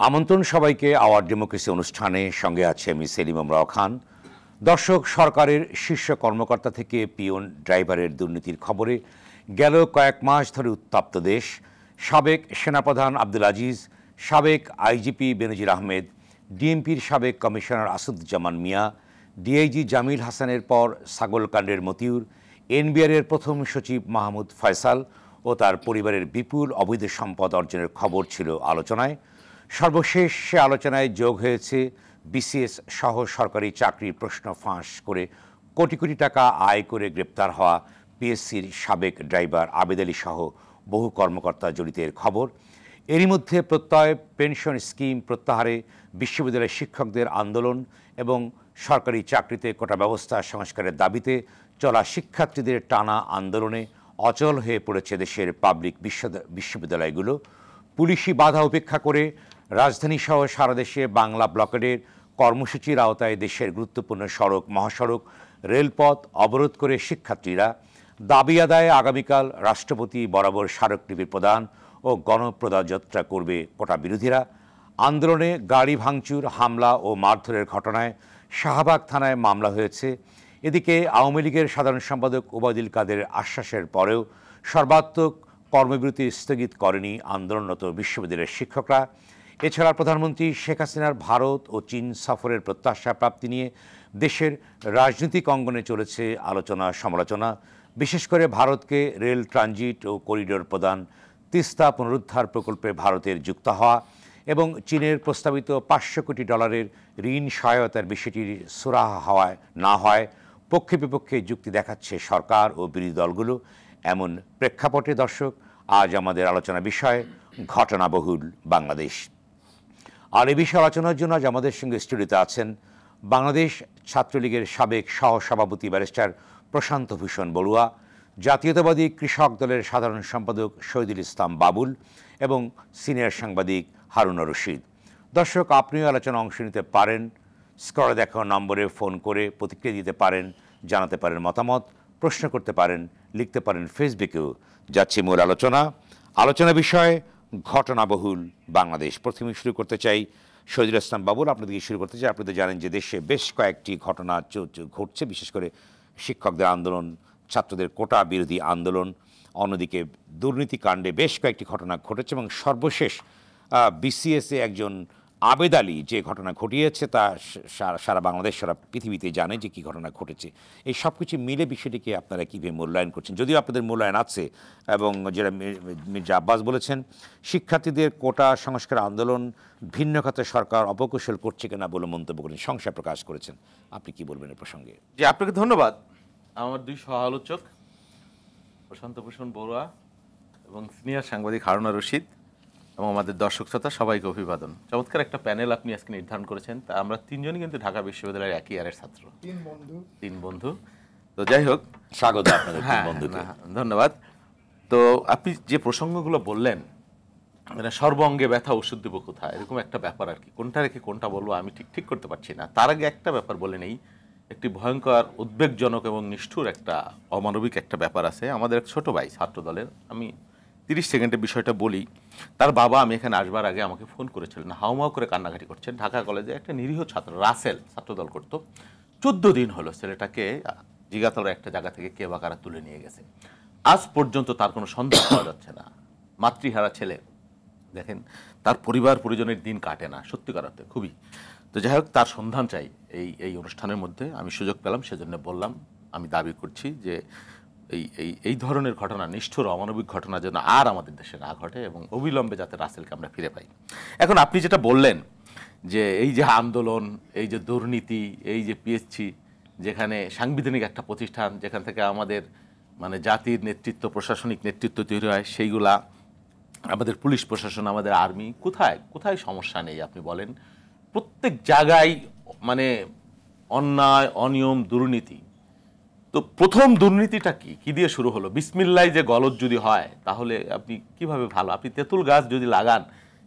আমন্ত্রণ সবাইকে hour democracy অনুষ্ঠানে। সঙ্গে আছে আমি সেলিম আমরাও খান। দর্শক, সরকারের শীর্ষ কর্মকর্তা থেকে পিয়ন ড্রাইভারের দুর্নীতির খবরে গেল কয়েক মাস ধরে উত্তপ্ত দেশ। সাবেক সেনাপ্রধান আব্দুল আজিজ, সাবেক আইজিপি বেনজির আহমেদ, ডিএমপির সাবেক কমিশনার আসাদুজ্জামান মিয়া, ডিআইজি জামিল হাসানের পর ছাগলকাণ্ডের মতিউর, এনবিআরের প্রথম সচিব মাহমুদ ফয়সাল ও তার পরিবারের বিপুল অবৈধ সম্পদ অর্জনের খবর ছিল আলোচনায়। সর্বশেষ সে আলোচনায় যোগ হয়েছে বিসিএস সহ সরকারি চাকরির প্রশ্ন ফাঁস করে কোটি কোটি টাকা আয় করে গ্রেপ্তার হওয়া পিএসসির সাবেক ড্রাইভার আবেদ আলী সহ বহু কর্মকর্তা জড়িতের খবর। এরই মধ্যে প্রত্যয় পেনশন স্কিম প্রত্যাহারে বিশ্ববিদ্যালয়ের শিক্ষকদের আন্দোলন এবং সরকারি চাকরিতে কোটা ব্যবস্থা সংস্কারের দাবিতে চলা শিক্ষার্থীদের টানা আন্দোলনে অচল হয়ে পড়েছে দেশের পাবলিক বিশ্ববিদ্যালয়গুলো। পুলিশি বাধা উপেক্ষা করে রাজধানীসহ সারা দেশে বাংলা ব্লকেডের কর্মসূচির আওতায় দেশের গুরুত্বপূর্ণ সড়ক, মহাসড়ক, রেলপথ অবরোধ করে শিক্ষার্থীরা। দাবি আদায়ে আগামীকাল রাষ্ট্রপতি বরাবর স্মারকলিপি প্রদান ও গণপ্রজাযাত্রা করবে কোটা বিরোধীরা। আন্দোলনে গাড়ি ভাঙচুর, হামলা ও মারধরের ঘটনায় শাহবাগ থানায় মামলা হয়েছে। এদিকে আওয়ামী লীগের সাধারণ সম্পাদক ওবায়দুল কাদের আশ্বাসের পরেও সর্বাত্মক কর্মবিরতি স্থগিত করেনি আন্দোলনরত বিশ্ববিদ্যালয়ের শিক্ষকরা। এছাড়া প্রধানমন্ত্রী শেখ হাসিনার ভারত ও চীন সফরের প্রত্যাশা প্রাপ্তি নিয়ে দেশের রাজনৈতিক অঙ্গনে চলেছে আলোচনা সমালোচনা। বিশেষ করে ভারতকে রেল ট্রানজিট ও করিডোর প্রদান, তিস্তা পুনরুদ্ধার প্রকল্পে ভারতের যুক্ত হওয়া এবং চীনের প্রস্তাবিত $500 কোটি ঋণ সহায়তার বিষয়টির সুরাহা না হয় পক্ষে বিপক্ষে যুক্তি দেখাচ্ছে সরকার ও বিরোধী দলগুলো। এমন প্রেক্ষাপটে দর্শক, আজ আমাদের আলোচনা বিষয় ঘটনাবহুল বাংলাদেশ। আর এ বিষয়ে আলোচনার জন্য আজ আমাদের সঙ্গে স্টুডিওতে আছেন বাংলাদেশ ছাত্রলীগের সাবেক সহসভাপতি ব্যারিস্টার প্রশান্ত ভূষণ বড়ুয়া, জাতীয়তাবাদী কৃষক দলের সাধারণ সম্পাদক শহীদুল ইসলাম বাবুল এবং সিনিয়র সাংবাদিক হারুন রশিদ। দর্শক, আপনিও আলোচনা অংশ নিতে পারেন। স্ক্রিনে দেখা নম্বরে ফোন করে প্রতিক্রিয়া দিতে পারেন, জানাতে পারেন মতামত, প্রশ্ন করতে পারেন, লিখতে পারেন ফেসবুকেও। যাচ্ছি মূল আলোচনা বিষয় ঘটনাবহুল বাংলাদেশ। প্রথমে শুরু করতে চাই শহীদুল ইসলাম বাবুল, আপনাদেরকে শুরু করতে চাই। আপনি তো জানেন যে দেশে বেশ কয়েকটি ঘটনা ঘটছে, বিশেষ করে শিক্ষকদের আন্দোলন, ছাত্রদের কোটা বিরোধী আন্দোলন, অন্যদিকে দুর্নীতিকাণ্ডে বেশ কয়েকটি ঘটনা ঘটেছে এবং সর্বশেষ বিসিএসে একজন আবেদ আলী যে ঘটনা ঘটিয়েছে তা সারা বাংলাদেশ, সারা পৃথিবীতে জানে যে কী ঘটনা ঘটেছে। এই সব কিছু মিলে বিষয়টিকে আপনারা কীভাবে মূল্যায়ন করছেন? যদিও আপনাদের মূল্যায়ন আছে, এবং যেটা মির্জা আব্বাস বলেছেন, শিক্ষার্থীদের কোটা সংস্কার আন্দোলন ভিন্ন খাতে সরকার অপকৌশল করছে কিনা বলে মন্তব্য করেন, সংশয় প্রকাশ করেছেন। আপনি কি বলবেন এ প্রসঙ্গে? জি, আপনাকে ধন্যবাদ। আমার দুই সহ আলোচক প্রশান্ত ভূষণ বড়ুয়া এবং সিনিয়র সাংবাদিক হারুন রশিদ এবং আমাদের দর্শক শ্রোতা সবাইকে অভিবাদন। চমৎকার একটা প্যানেল আপনি আজকে নির্ধারণ করেছেন। তা আমরা তিনজনই কিন্তু ঢাকা বিশ্ববিদ্যালয়ের একই ইয়ারের ছাত্র, তিন বন্ধু। তো যাই হোক, স্বাগত আপনাদের তিন বন্ধুকে। ধন্যবাদ। তো আপনি যে প্রসঙ্গগুলো বললেন, মানে সর্বাঙ্গে ব্যথা ওষুধ দেবো কোথায়, এরকম একটা ব্যাপার আর কি। কোনটা রেখে কোনটা বলবো আমি ঠিক করতে পারছি না। তার আগে একটা ব্যাপার বলে নেই, একটি ভয়ঙ্কর, উদ্বেগজনক এবং নিষ্ঠুর একটা অমানবিক একটা ব্যাপার আছে। আমাদের এক ছোটো ভাই ছাত্র দলের, আমি 30 সেকেন্ডে বিষয়টা বলি। তার বাবা আমি এখানে আসবার আগে আমাকে ফোন করেছিলেন, হাউমাউ করে কান্নাকাটি করছেন। ঢাকা কলেজে একটা নিরীহ ছাত্র রাসেল ছাত্রদল করতো, 14 দিন হলো ছেলেটাকে জিগাতলার একটা জায়গা থেকে কে বা কারা তুলে নিয়ে গেছে। আজ পর্যন্ত তার কোনো সন্ধান পাওয়া যাচ্ছে না। মাতৃহারা ছেলে, দেখেন, তার পরিবার পরিজনের দিন কাটে না সত্যিকার অর্থে, খুবই। তো যাই হোক, তার সন্ধান চাই এই অনুষ্ঠানের মধ্যে। আমি সুযোগ পেলাম, সেজন্য বললাম। আমি দাবি করছি যে এই ধরনের ঘটনা, নিষ্ঠুর অমানবিক ঘটনা যেন আর আমাদের দেশে না ঘটে এবং অবিলম্বে যাতে রাসেলকে আমরা ফিরে পাই। এখন আপনি যেটা বললেন যে এই যে আন্দোলন, এই যে দুর্নীতি, এই যে পিএসসি, যেখানে সাংবিধানিক একটা প্রতিষ্ঠান, যেখান থেকে আমাদের মানে জাতির নেতৃত্ব, প্রশাসনিক নেতৃত্ব তৈরি হয়, সেইগুলা আমাদের পুলিশ প্রশাসন, আমাদের আর্মি, কোথায় সমস্যা নেই আপনি বলেন? প্রত্যেক জায়গায় মানে অন্যায়, অনিয়ম, দুর্নীতি। তো প্রথম দুর্নীতিটা কি দিয়ে শুরু হলো? বিসমিল্লায় যে গলদ যদি হয়, তাহলে আপনি কিভাবে ভালো, আপনি তেঁতুল গাছ যদি লাগান,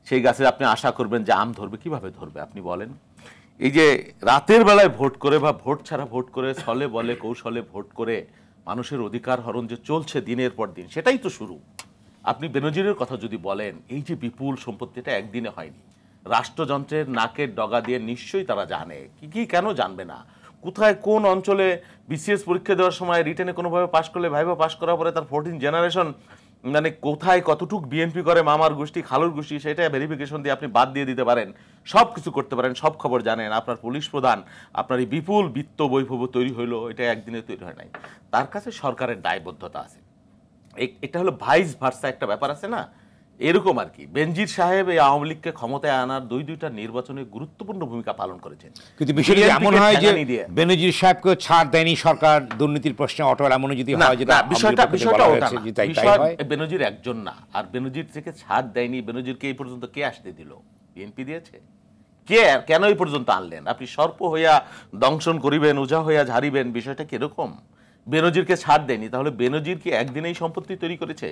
সেই গাছে আপনি আশা করবেন যে আম ধরবে, কিভাবে ধরবে আপনি বলেন? এই যে রাতের বেলায় ভোট করে বা ভোট ছাড়া ভোট করে, ছলে বলে কৌশলে ভোট করে মানুষের অধিকার হরণ যে চলছে দিনের পর দিন, সেটাই তো শুরু। আপনি বেনজিরের কথা যদি বলেন, এই যে বিপুল সম্পত্তিটা একদিনে হয়নি, রাষ্ট্রযন্ত্রের নাকের ডগা দিয়ে নিশ্চয়ই তারা জানে। কি কেন জানবে না? কোথায় কোন অঞ্চলে বিসিএস পরীক্ষা দেওয়ার সময় রিটেনে কোনোভাবে পাশ করলে ভাইভা পাশ করার পরে তার 14 জেনারেশন মানে কোথায় কতটুক বিএনপি করে, মামার গোষ্ঠী খালুর গোষ্ঠী, সেটা ভেরিফিকেশন দিয়ে আপনি বাদ দিয়ে দিতে পারেন, সব কিছু করতে পারেন, সব খবর জানেন। আপনার পুলিশ প্রধান, আপনার এই বিপুল বিত্ত বৈভব তৈরি হইলো, এটা একদিনে তৈরি হয় নাই। তার কাছে সরকারের দায়বদ্ধতা আছে। এটা হলো ভাইস ভার্সা একটা ব্যাপার আছে না, এরকম আর কি। বেনজির সাহেব এই আওয়ামী লীগকে ক্ষমতায় আনার দুইটা নির্বাচনে গুরুত্বপূর্ণ ভূমিকা পালন করেছেন। কিন্তু বিষয়টি এমন হয় যে বেনজির সাহেবকে ছাড় দেয়নি সরকার দুর্নীতির প্রশ্নে অটল, এমন যদি হয় যেটা বিষয়টা ওটা বেনজির একজন না। আর বেনজির থেকে ছাড় দেয়নি, বেনজিরকে এই পর্যন্ত কে আসতে দিল? বিএনপি দিয়েছে। কে কেন এই পর্যন্ত আনলেন? আপনি সর্প হইয়া দংশন করিবেন, উজা হইয়া ঝাড়িবেন, বিষয়টা কিরকম? বেনজিরকে ছাড় দেয়নি, তাহলে বেনজির কি একদিনে এই সম্পত্তি তৈরি করেছে?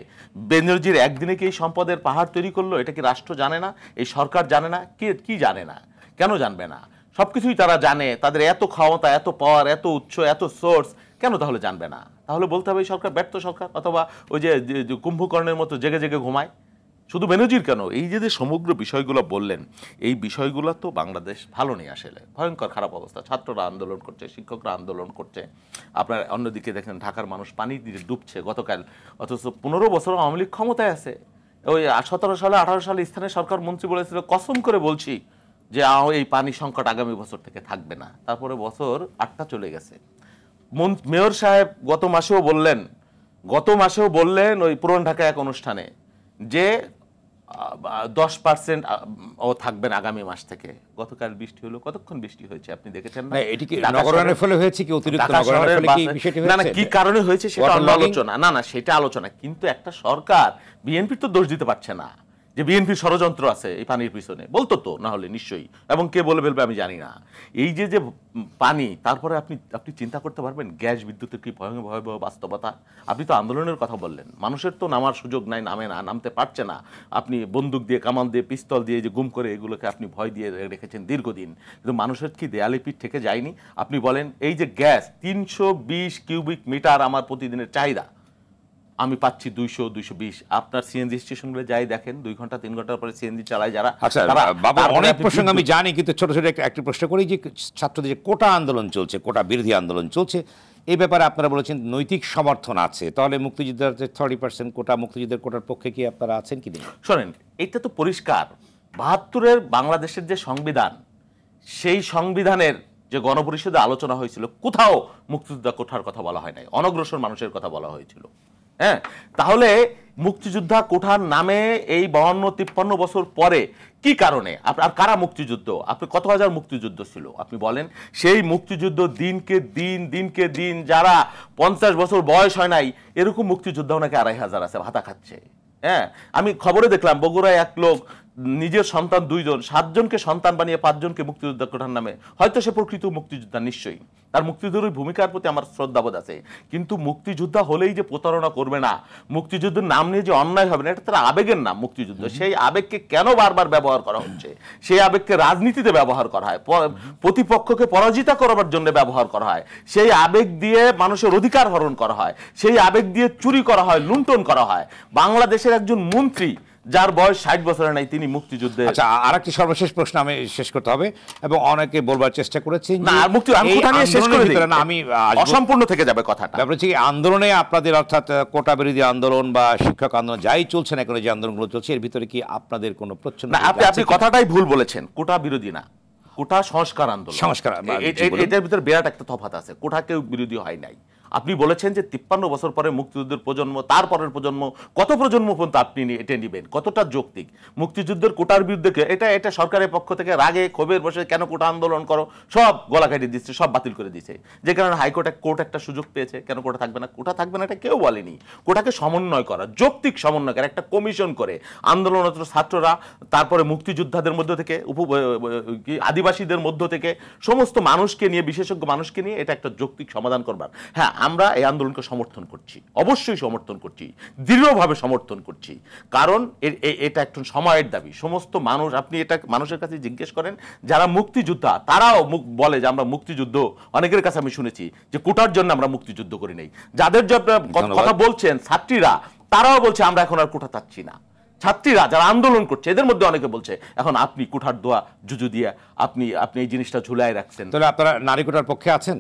বেনজির একদিনে কি এই সম্পদের পাহাড় তৈরি করলো? এটা কি রাষ্ট্র জানে না? এই সরকার জানে না? কি জানে না? কেন জানবে না? সবকিছুই তারা জানে, তাদের এত ক্ষমতা, এত পাওয়ার, এত উৎস, এত সোর্স, কেন তাহলে জানবে না? তাহলে বলতে হবে এই সরকার ব্যর্থ সরকার, অথবা ওই যে কুম্ভকর্ণের মতো জেগে জেগে ঘুমায়। শুধু বেনজির কেন, এই যে সমগ্র বিষয়গুলো বললেন, এই বিষয়গুলো তো বাংলাদেশ ভালো নেই আসলে, ভয়ঙ্কর খারাপ অবস্থা। ছাত্ররা আন্দোলন করছে, শিক্ষকরা আন্দোলন করছে, আপনার অন্যদিকে দেখেন ঢাকার মানুষ পানি দিয়ে ডুবছে গতকাল, অথচ 15 বছর আওয়ামী লীগ ক্ষমতায় আছে। ওই 17 সালে 18 সালে স্থানীয় সরকার মন্ত্রী বলেছিল, কসম করে বলছি যে এই পানি সংকট আগামী বছর থেকে থাকবে না। তারপরে বছর 8টা চলে গেছে। মেয়র সাহেব গত মাসেও বললেন ওই পুরান ঢাকা এক অনুষ্ঠানে যে 10% ও থাকবেন আগামী মাস থেকে। গতকাল বৃষ্টি হলো, কতক্ষণ বৃষ্টি হয়েছে আপনি দেখেছেন না? এটি কি নগরায়নের ফলে হয়েছে, কি অতিরিক্ত নগরায়নের ফলে কি বিষয়টি হয়েছে? না, কি কারণে হয়েছে সেটা আলোচনা, না সেটা আলোচনা। কিন্তু একটা সরকার বিএনপির তো দোষ দিতে পারছে না যে বিএনপির ষড়যন্ত্র আছে এই পানির পিছনে, বলতো তো, না হলে নিশ্চয়ই, এবং কে বলে ফেলবে আমি জানি না। এই যে পানি, তারপরে আপনি চিন্তা করতে পারবেন গ্যাস বিদ্যুতের কি ভয়াবহ বাস্তবতা। আপনি তো আন্দোলনের কথা বললেন, মানুষের তো নামার সুযোগ নাই, নামতে পারছে না। আপনি বন্দুক দিয়ে, কামান দিয়ে, পিস্তল দিয়ে যে গুম করে এগুলোকে আপনি ভয় দিয়ে রেখেছেন দীর্ঘদিন, কিন্তু মানুষের কি দেয়ালে পিঠ থেকে যায়নি? আপনি বলেন এই যে গ্যাস 320 কিউবিক মিটার আমার প্রতিদিনের চাহিদা, আমি পাচ্ছি 200-220। আপনার সিএনজি স্টেশনগুলো যাই দেখেন, 2 ঘন্টা 3 ঘন্টার পরে সিএনজি চালায় যারা। আচ্ছা বাবা, অনেক প্রসঙ্গ আমি জানি, কিন্তু ছোট ছোট একটা প্রশ্ন করি যে ছাত্রদের যে কোটা আন্দোলন চলছে, কোটা বিরোধী আন্দোলন চলছে, এই ব্যাপারে আপনারা বলেছেন নৈতিক সমর্থন আছে, তাহলে মুক্তিযোদ্ধাদের 30% কোটা, মুক্তিযুদ্ধের কোটার পক্ষে কি আপনারা আছেন কি নেই? শোনেন, এটা তো পরিষ্কার, 72-এর বাংলাদেশের যে সংবিধান, সেই সংবিধানের যে গণপরিষদে আলোচনা হয়েছিল, কোথাও মুক্তিযোদ্ধা কোঠার কথা বলা হয় নাই, অনগ্রসর মানুষের কথা বলা হয়েছিল। হ্যাঁ, তাহলে মুক্তিযোদ্ধা কোঠার নামে এই 52-53 বছর পরে কি কারণে? আর কারা মুক্তিযুদ্ধ? আপনি কত হাজার মুক্তিযুদ্ধ ছিল আপনি বলেন? সেই মুক্তিযুদ্ধ দিনকে দিন যারা 50 বছর বয়স হয় নাই, এরকম মুক্তিযোদ্ধাও নাকি 2500 আছে, ভাতা খাচ্ছে। হ্যাঁ, আমি খবরে দেখলাম বগুড়ায় এক লোক নিজের সন্তান 2 জন, 7 জনকে সন্তান বানিয়ে 5 জনকে মুক্তিযোদ্ধা কোঠার নামে, হয়তো সে প্রকৃত মুক্তিযোদ্ধা, নিশ্চয়ই তার মুক্তিযুদ্ধের ভূমিকার প্রতি আমার শ্রদ্ধাবোধ আছে, কিন্তু মুক্তিযোদ্ধা হলেই যে প্রতারণা করবে না, মুক্তিযুদ্ধের নাম নিয়ে যে অন্যায় হবে না, এটা তার আবেগের নাম মুক্তিযুদ্ধ। সেই আবেগকে কেন বারবার ব্যবহার করা হচ্ছে? সেই আবেগকে রাজনীতিতে ব্যবহার করা হয়, প্রতিপক্ষকে পরাজিত করার জন্য ব্যবহার করা হয়, সেই আবেগ দিয়ে মানুষের অধিকার হরণ করা হয়, সেই আবেগ দিয়ে চুরি করা হয়, লুণ্ঠন করা হয়। বাংলাদেশের একজন মন্ত্রী যার বয়স 60 বছরের নাই, তিনি মুক্তিযুদ্ধে। আচ্ছা, আরেকটি সর্বশেষ প্রশ্ন আমি শেষ করতে হবে, এবং অনেকে বলবার চেষ্টা করেছেন না আর মুক্তি আমি কথা নিয়ে শেষ করে দিই, না আমি অসম্পূর্ণ থেকে যাবে কথাটা। ব্যাপার হচ্ছে আন্দোলনে আপনাদের, অর্থাৎ কোটা বিরোধী আন্দোলন বা শিক্ষক আন্দোলন যাই চলছে না, কোনো যে আন্দোলনগুলো চলছে, এর ভিতরে কি আপনাদের কোনো প্রচ্ছন্ন? আপনি কথাটাই ভুল বলেছেন, কোটা বিরোধী না, কোটা সংস্কার আন্দোলন। সংস্কার, এটার ভিতরে বিরাট একটা তফাৎ আছে। কোটা কেউ বিরোধী হয় নাই। আপনি বলেছেন যে 53 বছর পরে মুক্তিযুদ্ধের প্রজন্ম, তারপরের প্রজন্ম, কত প্রজন্ম পর্যন্ত আপনি এটা নেবেন, কতটা যৌক্তিক? মুক্তিযুদ্ধের কোটার বিরুদ্ধে এটা সরকারের পক্ষ থেকে রাগে ক্ষোভের বসে কেন কোটা আন্দোলন করো, সব গলা কাটিয়ে দিচ্ছে, সব বাতিল করে দিচ্ছে, যে কারণে কোর্ট একটা সুযোগ পেয়েছে। কেন কোটা থাকবে না? কোটা থাকবে না এটা কেউ বলেনি। কোটাকে সমন্বয় করা, যৌক্তিক সমন্বয় করা, একটা কমিশন করে আন্দোলনরত ছাত্ররা, তারপরে মুক্তিযোদ্ধাদের মধ্য থেকে, আদিবাসীদের মধ্য থেকে, সমস্ত মানুষকে নিয়ে, বিশেষজ্ঞ মানুষকে নিয়ে এটা একটা যৌক্তিক সমাধান করবার। হ্যাঁ, আমরা এই আন্দোলনকে সমর্থন করছি, অবশ্যই সমর্থন করছি, দৃঢ়ভাবে সমর্থন করছি, কারণ এটা একটা সময়ের দাবি। সমস্ত মানুষ, আপনি এটা মানুষের কাছে জিজ্ঞেস করেন যারা মুক্তিযোদ্ধা, তারাও বলে যে আমরা মুক্তিযুদ্ধ, অনেকের কাছে আমি শুনেছি যে কোটার জন্য আমরা মুক্তিযুদ্ধ করি নাই। যাদের কথা বলছেন ছাত্রীরা, তারাও বলছে আমরা এখন আর কোটা চাচ্ছি না। ছাত্রীরা যারা আন্দোলন করছে এদের মধ্যে অনেকে বলছে এখন আপনি কুঠার দোয়া জুজু দিয়া আপনি এই জিনিসটা ঝুলাই রাখছেন। তাহলে আপনারা নারী কোটার পক্ষে আছেন?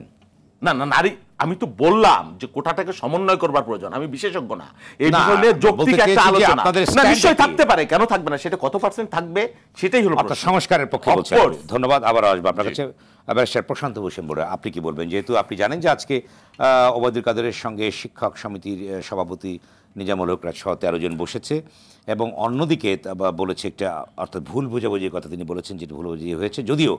না না, নারী, আমি তো বললাম যে কোটাটাকে সমন্বয় করবার প্রয়োজন, আমি বিশেষজ্ঞ না এই বিষয়ে। যৌক্তিক একটা আলোচনা না, নিশ্চয়ই থাকতে পারে, কেন থাকবে না, সেটা কত পার্সেন্ট থাকবে সেটাই হলো প্রশ্ন। সংস্কারের পক্ষে বলছেন। ধন্যবাদ, আবার আসবো আপনার কাছে। ব্যারিস্টার প্রশান্ত ভূষণ বড়ুয়া, আপনি কি বলবেন? যেহেতু আপনি জানেন যে আজকে ওবায়দুল কাদেরের সঙ্গে শিক্ষক সমিতির সভাপতি নিজামুল হক রাজ সহ 13 জন বসেছে, এবং অন্যদিকে বলেছে একটা, অর্থাৎ ভুল বোঝাবুঝির কথা তিনি বলেছেন, যেটা ভুল বোঝাবুঝি হয়েছে, যদিও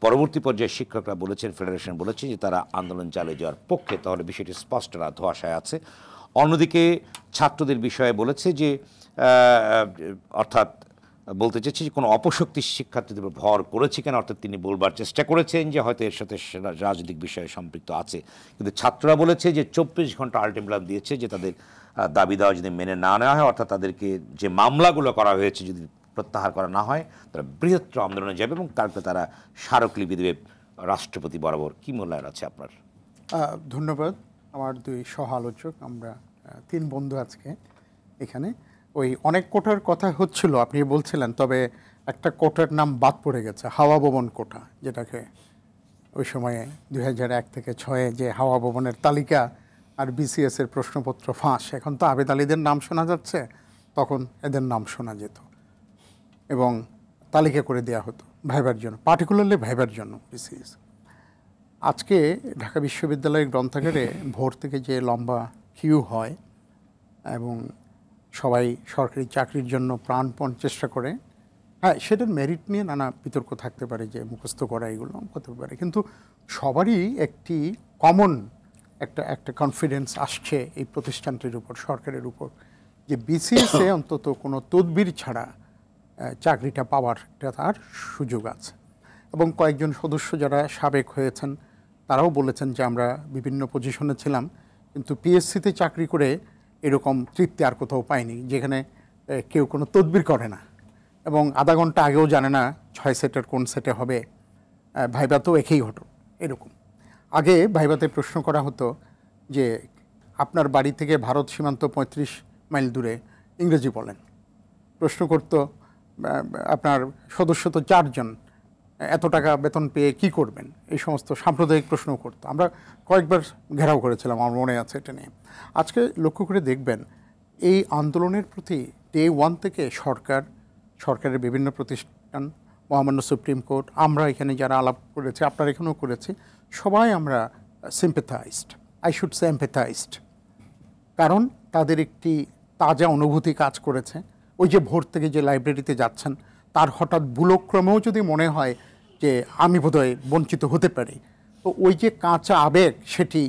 পরবর্তী পর্যায়ে শিক্ষকরা বলেছেন, ফেডারেশন বলেছে যে তারা আন্দোলন চালিয়ে যাওয়ার পক্ষে, তাহলে বিষয়টি স্পষ্ট না, ধোঁয়াশায় আছে। অন্যদিকে ছাত্রদের বিষয়ে বলেছে যে অর্থাৎ বলতে চাইছি যে কোনো অপশক্তি শিক্ষার্থীদের উপর ভর করেছে কেন, অর্থাৎ তিনি বলবার চেষ্টা করেছেন যে হয়তো এর সাথে রাজনৈতিক বিষয়ে সম্পৃক্ত আছে, কিন্তু ছাত্ররা বলেছে যে 24 ঘন্টা আলটিমেটাম দিয়েছে যে তাদের দাবি দেওয়া যদি মেনে না নেওয়া হয়, অর্থাৎ তাদেরকে যে মামলাগুলো করা হয়েছে যদি প্রত্যাহার করা না হয়, তারা বৃহত্তর আন্দোলনে যাবে এবং তারপরে তারা স্মারকলিপি দেবে রাষ্ট্রপতি বরাবর। কি মূল্যায়ন আছে আপনার? ধন্যবাদ। আমার 2 সহ আলোচক, আমরা 3 বন্ধু আজকে এখানে। ওই অনেক কোটার কথা হচ্ছিল, আপনি বলছিলেন, তবে একটা কোটার নাম বাদ পড়ে গেছে, হাওয়া ভবন কোটা, যেটাকে ওই সময়ে 2001 থেকে 6 যে হাওয়া ভবনের তালিকা আর বিসিএস এর প্রশ্নপত্র ফাঁস, এখন তো আবেদ আলীদের নাম শোনা যাচ্ছে, তখন এদের নাম শোনা যেত এবং তালিকা করে দেওয়া হতো ভাইবার জন্য, পার্টিকুলারলি ভাইবার জন্য বিসিএস। আজকে ঢাকা বিশ্ববিদ্যালয়ের গ্রন্থাগারে ভোর থেকে যে লম্বা কিউ হয় এবং সবাই সরকারি চাকরির জন্য প্রাণপণ চেষ্টা করে, হ্যাঁ সেটার মেরিট নিয়ে নানা বিতর্ক থাকতে পারে, যে মুখস্থ করা এগুলো হতে পারে, কিন্তু সবারই একটি কমন একটা কনফিডেন্স আসছে এই প্রতিষ্ঠানটির উপর, সরকারের উপর, যে বিসিএসে অন্তত কোনো তদবির ছাড়া চাকরিটা পাওয়ার একটা তার সুযোগ আছে। এবং কয়েকজন সদস্য যারা সাবেক হয়েছেন তারাও বলেছেন যে আমরা বিভিন্ন পজিশনে ছিলাম, কিন্তু পিএসসিতে চাকরি করে এরকম তৃপ্তি আর কোথাও পাইনি, যেখানে কেউ কোনো তদবির করে না এবং আধা ঘন্টা আগেও জানে না 6 সেটের কোন সেটে হবে, ভাইভাতেও একই ঘটনা। এরকম আগে ভাইভাতে প্রশ্ন করা হতো যে আপনার বাড়ি থেকে ভারত সীমান্ত 35 মাইল দূরে, ইংরেজি বলেন। প্রশ্ন করত আপনার সদস্য তো 4 জন, এত টাকা বেতন পেয়ে কি করবেন, এই সমস্ত সাম্প্রদায়িক প্রশ্ন করতো। আমরা কয়েকবার ঘেরাও করেছিলাম, আমার মনে আছে এটা নিয়ে। আজকে লক্ষ্য করে দেখবেন এই আন্দোলনের প্রতি ডে 1 থেকে সরকারের বিভিন্ন প্রতিষ্ঠান, মহামান্য সুপ্রিম কোর্ট, আমরা এখানে যারা আলাপ করেছি, আপনারা এখানেও করেছি, সবাই আমরা সিম্প্যাথাইজড, আই শুড সে এম্প্যাথাইজড, কারণ তাদের একটি তাজা অনুভূতি কাজ করেছে। ওই যে ভোর থেকে যে লাইব্রেরিতে যাচ্ছেন, তার হঠাৎ ভুলক্রমেও যদি মনে হয় যে আমি বোধহয় বঞ্চিত হতে পারি, তো ওই যে কাঁচা আবেগ সেটি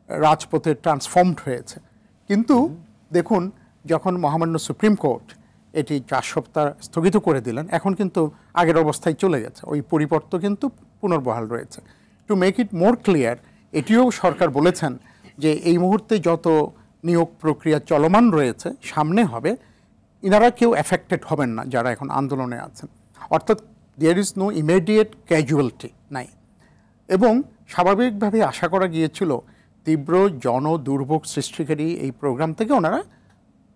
রাজপথে ট্রান্সফর্মড হয়েছে। কিন্তু দেখুন, যখন মহামান্য সুপ্রিম কোর্ট এটি 4 সপ্তাহ স্থগিত করে দিলেন, এখন কিন্তু আগের অবস্থায় চলে গেছে, ওই পরিবর্তন কিন্তু পুনর্বহাল রয়েছে। To make it more clear, এটিও সরকার বলেছেন যে এই মুহূর্তে যত নিয়োগ প্রক্রিয়া চলমান রয়েছে, সামনে হবে, ইনারা কেউ এফেক্টেড হবেন না যারা এখন আন্দোলনে আছেন, অর্থাৎ there is no immediate casualty নাই। এবং স্বাভাবিকভাবে আশা করা গিয়েছিল তীব্র দুর্ভোগ সৃষ্টিকারী এই প্রোগ্রাম থেকে ওনারা